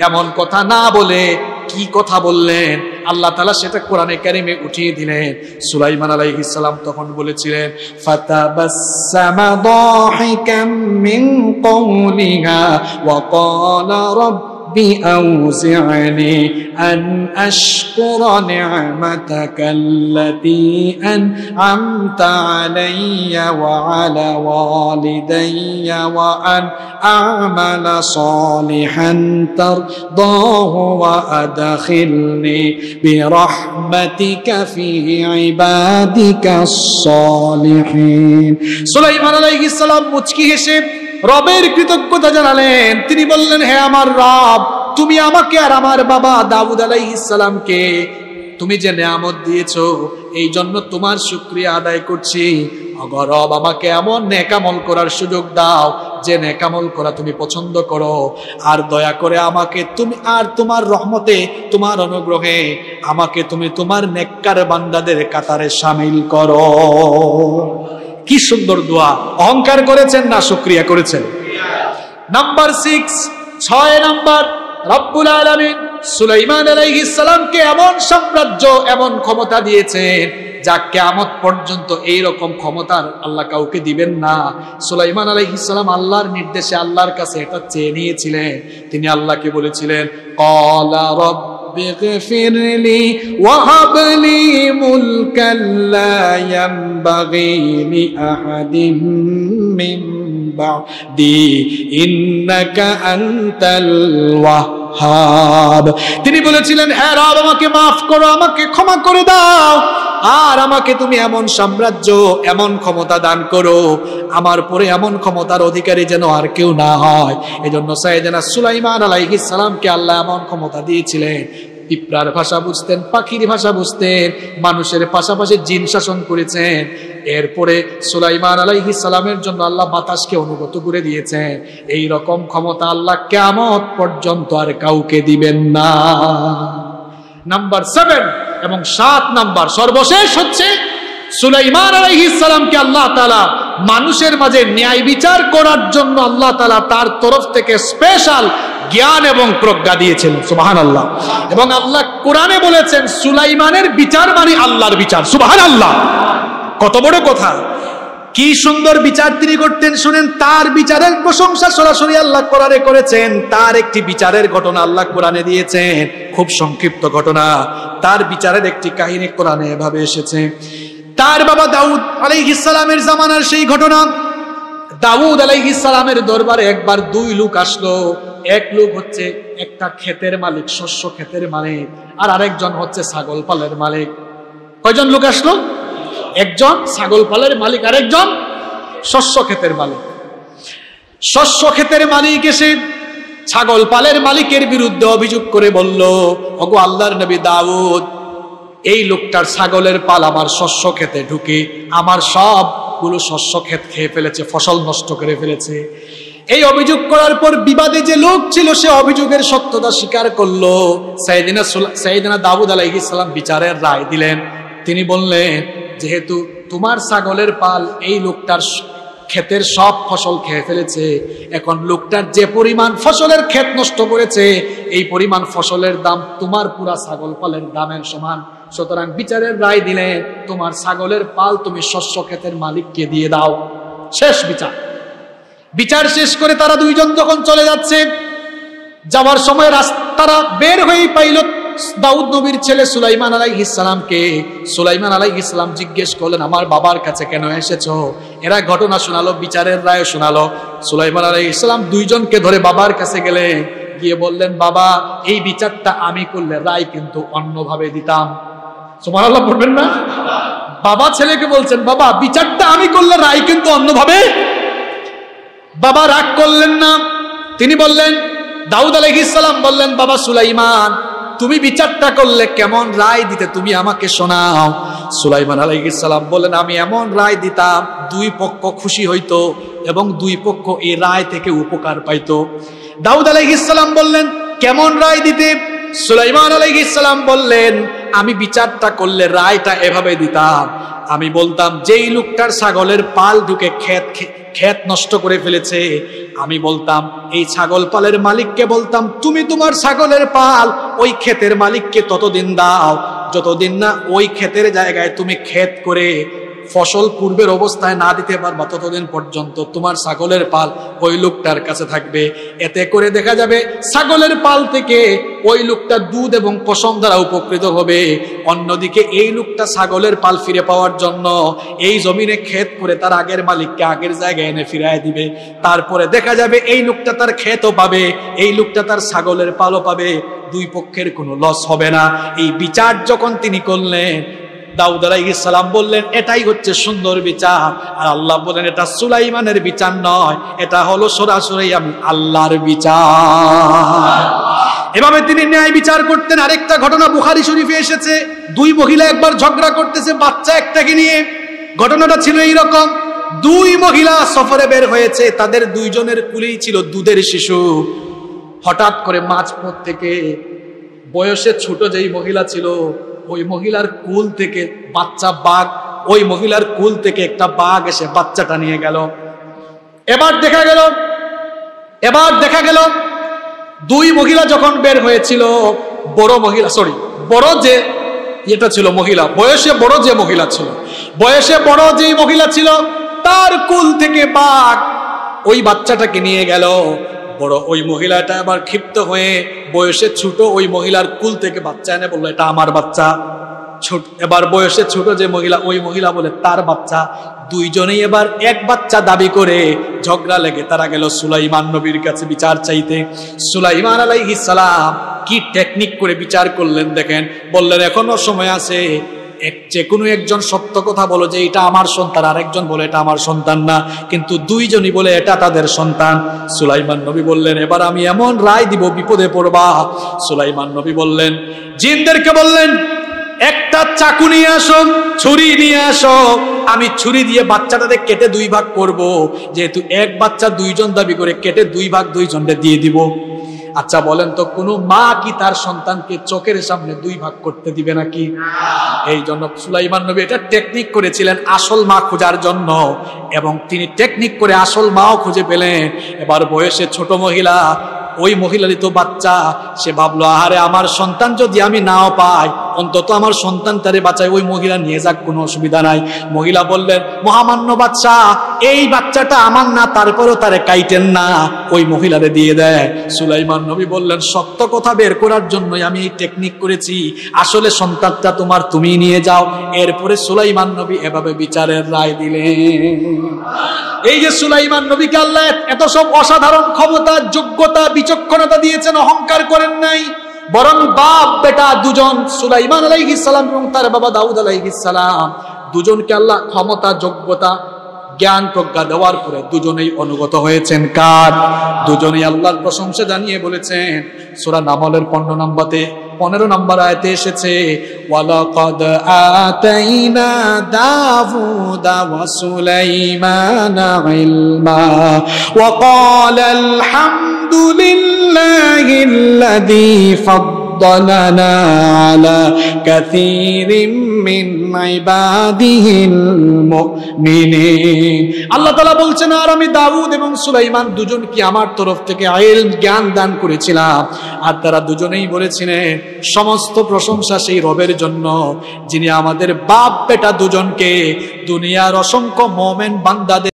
এমন কথা না বলে কি কথা বললেন, আল্লাহ তাআলা সেটা কোরআনে কারিমে উঠিয়ে দিলেন। সুলাইমান আলাইহিস সালাম তখন বলেছিলেন, ফাতাবাসসামা দাহিকাম মিন কওলিহা ওয়া ক্বালা রাব্বি আউজি'নি আন আশকুরা নি'মাতাকাল্লাতী আন'আমতা আলাইয়া ওয়া আলা ওয়ালিদাইয়া ওয়া আন আ'মালা সালিহান তারদাহু ওয়া আদখিলনি বিরহমাতিকা ফি ইবাদিকাস সালিহিন। সুলাইমান আলাইহিস সালাম মুচকি হেসে রবের কৃতজ্ঞতা জানালেন। তিনি বললেন, হে আমার রব, তুমি আমাকে আর আমার বাবা দাউদ আলাইহিস সালামকে তুমি যে নিয়ামত দিয়েছো এই জন্য তোমার শুকরিয়া আদায় করছি। ওগো রব, আমাকে এমন নেক আমল করার সুযোগ দাও যে নেক আমল করা তুমি পছন্দ করো, আর দয়া করে আমাকে তুমি আর তোমার রহমতে, তোমার অনুগ্রহে আমাকে তুমি তোমার নেককার বান্দাদের কাতারে শামিল করো। কি সুন্দর দোয়া! অহংকার করেছেন না শুকরিয়া করেছেন? নাম্বার 6 নাম্বার, রব্বুল আলামিন সুলাইমান আলাইহিস সালামকে এমন সাম্রাজ্য, এমন ক্ষমতা দিয়েছেন যা কিয়ামত পর্যন্ত এই রকম ক্ষমতা আল্লাহ কাউকে দিবেন না। সুলাইমান আলাইহিস সালাম আল্লাহর নির্দেশে আল্লাহর কাছে এটা চেয়ে নিয়েছিলেন। তিনি আল্লাহকে বলেছিলেন, ক্বালা রাব্বিগফিরলি ওয়া হাবলি মুলকান লা ইয়ানবাগি লি আহাদিন মিন বা'দি ইন্নাকা আনতাল ওয়াহ্হাব। তিনি বলেছিলেন, হে রব, আমাকে মাফ করো, আমাকে ক্ষমা করে দাও, আর আমাকে তুমি এমন সাম্রাজ্য, এমন ক্ষমতা দান করো, আমার পরে এমন ক্ষমতার অধিকারী যেন আর কেউ না হয়। এজন্য সাইয়েদনা সুলাইমান আলাইহিস সালামকে আল্লাহ এমন ক্ষমতা দিয়েছিলেন। পিঁপড়ার ভাষা বুঝতেন, পাখির ভাষা বুঝতেন, মানুষের পাশাপাশি জিন শাসন করেছেন। এরপরে সুলাইমান আলাইহিস সালামের জন্য আল্লাহ বাতাসকে অনুগত করে দিয়েছেন। এই রকম ক্ষমতা আল্লাহ কিয়ামত পর্যন্ত আর কাউকে দিবেন না। নাম্বার 7 এবং 7 নাম্বার সর্বশেষ হচ্ছে, সুলাইমান আলাইহিস সালামকে আল্লাহ তাআলা মানুষের মাঝে ন্যায় বিচার করার জন্য আল্লাহ তাআলা তার তরফ থেকে স্পেশাল জ্ঞান এবং প্রজ্ঞা দিয়েছেন। সুবহানাল্লাহ। এবং আল্লাহ কোরআনে বলেছেন সুলাইমানের বিচার মানে আল্লাহর বিচার। সুবহানাল্লাহ, কত বড় কথা! কি সুন্দর বিচার তিনি করতেন শুনেন। তার বিচারের প্রশংসা সরাসরি আল্লাহ কোরআনে করেছেন। তার একটি বিচারের ঘটনা আল্লাহ কোরআনে দিয়েছেন, খুব সংক্ষিপ্ত ঘটনা। তার বিচারের একটি কাহিনী কোরআনে এভাবে এসেছে। তার বাবা দাউদ আলাইহিস সালামের জামানার সেই ঘটনা। দাউদ আলাইহিস সালামের দরবারে একবার 2 লোক আসলো। এক লোক হচ্ছে একটা ক্ষেতের মালিক, শস্য ক্ষেতের মালিক, আর আরেকজন হচ্ছে ছাগল পালের মালিক। কয়জন লোক আসলো? একজন ছাগল পালের মালিক, আরেকজন শস্য ক্ষেতের মালিক। শস্য ক্ষেতের মালিক এসে ছাগল পালের মালিকের বিরুদ্ধে অভিযোগ করে বলল, ওগো আল্লাহর নবী দাউদ, এই লোকটার ছাগলের পাল আমার শস্য ক্ষেতে ঢুকে আমার সবগুলো শস্য ক্ষেত খেয়ে ফেলেছে, ফসল নষ্ট করে ফেলেছে। এই অভিযোগ করার পর বিবাদে যে লোক ছিল সে অভিযোগের সত্যতা স্বীকার করলো। সাইয়েদনা দাউদ আলাইহিস সালাম বিচারের রায় দিলেন। তিনি বললেন, যেহেতু তোমার ছাগলের পাল এই লোকটার ক্ষেতের সব ফসল খেয়ে ফেলেছে, এখন লোকটার যে পরিমাণ ফসলের ক্ষেত নষ্ট করেছে এই পরিমাণ ফসলের দাম তোমার পুরা ছাগল পালের দামের সমান। সুতরাং বিচারের রায় দিলেন, তোমার ছাগলের পাল তুমি শস্য ক্ষেতের মালিককে দিয়ে দাও। শেষ বিচার। বিচার শেষ করে তারা 2 জন যখন চলে যাচ্ছে, যাওয়ার সময় তারা বের হয়েই পাইল দাউদ নবীর ছেলে সুলাইমান আলাইহিস সালামকে সুলাইমান আলাইহিস সালাম জিজ্ঞেস করলেন, আমার বাবার কাছে কেন এসেছো? এরা ঘটনা শোনালো, বিচারের রায় শোনালো। সুলাইমান আলাইহিস সালাম দুইজনকে ধরে বাবার কাছে গেলেন, গিয়ে বললেন, বাবা এই বিচারটা আমি করলে রায় কিন্তু অন্যভাবে দিতাম। সুবহানাল্লাহ পড়বেন না? বাবা ছেলেকে বলছেন, বাবা বিচারটা আমি করলে রায় কিন্তু অন্যভাবে। বাবা রাগ করলেন না, তিনি বললেন, দাউদ আলাইহিস সালাম বললেন, বাবা সুলাইমান তুমি বিচারটা করলে কেমন রায় দিতে তুমি আমাকে শোনাও। সুলাইমান আলাইহিস সালাম বললেন, আমি এমন রায় দিতাম দুই পক্ষ খুশি হইতো এবং দুই পক্ষ এই রায় থেকে উপকার পাইতো। দাউদ আলাইহিস সালাম বললেন, কেমন রায় দিতে? সুলাইমান আলাইহিস সালাম বললেন, আমি বিচারটা করলে রায়টা এভাবে দিতাম, আমি বলতাম যেই লোকটার ছাগলের পাল ঢুকে ক্ষেত নষ্ট করে ফেলেছে, আমি বলতাম এই ছাগল পালের মালিককে বলতাম, তুমি তোমার ছাগলের পাল ওই ক্ষেতের মালিককে ততদিন দাও যতদিন না ওই ক্ষেতের জায়গায় তুমি ক্ষেত করে ফসল পূর্বের অবস্থায় না দিতে পারবা, ততদিন পর্যন্ত তোমার ছাগলের পাল ওই লোকটার কাছে থাকবে। এতে করে দেখা যাবে ছাগলের পাল থেকে ওই লোকটা দুধ এবং পশম দ্বারা উপকৃত হবে। অন্যদিকে এই লোকটা ছাগলের পাল ফিরে পাওয়ার জন্য এই জমিনে ক্ষেত করে তার আগের মালিককে আগের জায়গায় এনে ফিরায় দিবে। তারপরে দেখা যাবে এই লোকটা তার ক্ষেতও পাবে, এই লোকটা তার ছাগলের পালও পাবে, দুই পক্ষের কোনো লস হবে না। এই বিচার যখন তিনি করলেন, দাউদ আলাইহিস সালাম বললেন, এটাই হচ্ছে সুন্দর বিচার। আর আল্লাহ বলেন, এটা সুলাইমানের বিচার নয়, এটা হলো সরাসরি আমি আল্লাহর বিচার। এভাবে তিনি ন্যায় বিচার করতেন। আরেকটা ঘটনা বুখারী শরীফে এসেছে, দুই মহিলা একবার ঝগড়া করতেছে বাচ্চা একটাকে নিয়ে। ঘটনাটা ছিল এইরকম, দুই মহিলা সফরে বের হয়েছে, তাদের দুইজনের কুলেই ছিল দুধের শিশু। হঠাৎ করে মাঝপথ থেকে বয়সে ছোট যেই মহিলা ছিল, ওই মহিলার কুল থেকে বাচ্চা বাঘ, ওই মহিলার কুল থেকে একটা বাঘ এসে বাচ্চাটা নিয়ে গেল। এবার দেখা গেল দুই মহিলা যখন বের হয়েছিল, বড় যে এটা ছিল মহিলা, বয়সে বড় যে মহিলা ছিল, তার কুল থেকে বাঘ ওই বাচ্চাটাকে নিয়ে গেল। বড় ওই মহিলাটা আবার ক্ষিপ্ত হয়ে বয়সে ছোট ওই মহিলার কুল থেকে বাচ্চা এনে বললো, এটা আমার বাচ্চা। এবার বয়সে ছোট যে মহিলা, ওই মহিলা বলে তার বাচ্চা। দুইজনেই এবার এক বাচ্চা দাবি করে ঝগড়া লেগে তারা গেল সুলাইমান নবীর কাছে বিচার চাইতে। সুলাইমান আলাইহিস সালাম কি টেকনিক করে বিচার করলেন দেখেন। বললেন, এখনো সময় আছে, যে কোনো একজন সত্য কথা বলো যে এটা আমার সন্তান, আরেকজন বলে এটা আমার সন্তান না, কিন্তু দুইজনই বলে এটা তাদের সন্তান। সুলাইমান নবী বললেন, এবার আমি এমন রায় দিব বিপদে পড়বা। সুলাইমান নবী বললেন, জিনদেরকে বললেন, একটা চাকু নিয়ে আসো, ছুরি নিয়ে আসো, আমি ছুরি দিয়ে বাচ্চাটাকে কেটে দুই ভাগ করব। যেহেতু এক বাচ্চা দুইজন দাবি করে, কেটে দুই ভাগ দুইজনকে দিয়ে দিব। আচ্ছা বলেন তো, কোনো মা কি তার সন্তানকে চোখের সামনে দুই ভাগ করতে দিবে নাকি? এই জন্য সুলাইমান নবী এটা টেকনিক করেছিলেন আসল মা খোঁজার জন্য, এবং তিনি টেকনিক করে আসল মাও খুঁজে পেলেন। এবার বয়সে ছোট মহিলা, ওই মহিলারই তো বাচ্চা, সে ভাবলো, আহারে আমার সন্তান যদি আমি নাও পাই, অন্তত আমার সন্তানটারে বাঁচাই, ওই মহিলা নিয়ে যাক, কোনো অসুবিধা নাই। মহিলা বললেন, মহামান্য বাদশাহ, এই বাচ্চাটা আমার না, তারপরও তারে কাইটেন না, ওই মহিলারে দিয়ে দেয়। সুলাইমান নবী বললেন, সত্য কথা বের করার জন্যই আমি এই টেকনিক করেছি, আসলে সন্তানটা তোমার, তুমি নিয়ে যাও। এরপরে সুলাইমান নবী এভাবে বিচারের রায় দিলেন। এই যে সুলাইমান নবীকে আল্লাহ এত সব অসাধারণ ক্ষমতা, যোগ্যতা, বিচক্ষণতা দিয়েছেন, অহংকার করেন নাই, বরং বাপ বেটা দুজন, সুলাইমান আলাইহিস সালাম এবং তার বাবা দাউদ আলাইহিস সালাম, দুজনকে আল্লাহ ক্ষমতা, যোগ্যতা, জ্ঞান, প্রজ্ঞা দেওয়ার পরে দুজনেই অনুগত হয়েছেন কার? দুজনেই আল্লাহর প্রশংসা জানিয়ে বলেছেন। সূরা নামলের 15 নম্বর আয়াতে এসেছে, ওয়ালাকাদ আতাইনা দাউদা ওয়া সুলাইমানা ইলমা ওয়া ক্বালা আলহামদুলিল্লাহিল্লাযী ফাদ্দালানা আলা কাসীরিম মিন ইবাদিহিল মুমিনিন। আল্লাহ তাআলা বলছেন, আর আমি দাউদ এবং সুলাইমান দুজনকে আমার তরফ থেকে ইলম, জ্ঞান দান করেছিলাম। আর তারা দুজনেই বলেছিলেন, সমস্ত প্রশংসা সেই রবের জন্য, যিনি আমাদের বাপ বেটা দুজনকে দুনিয়ার অসংখ্য মুমিন বান্দাদের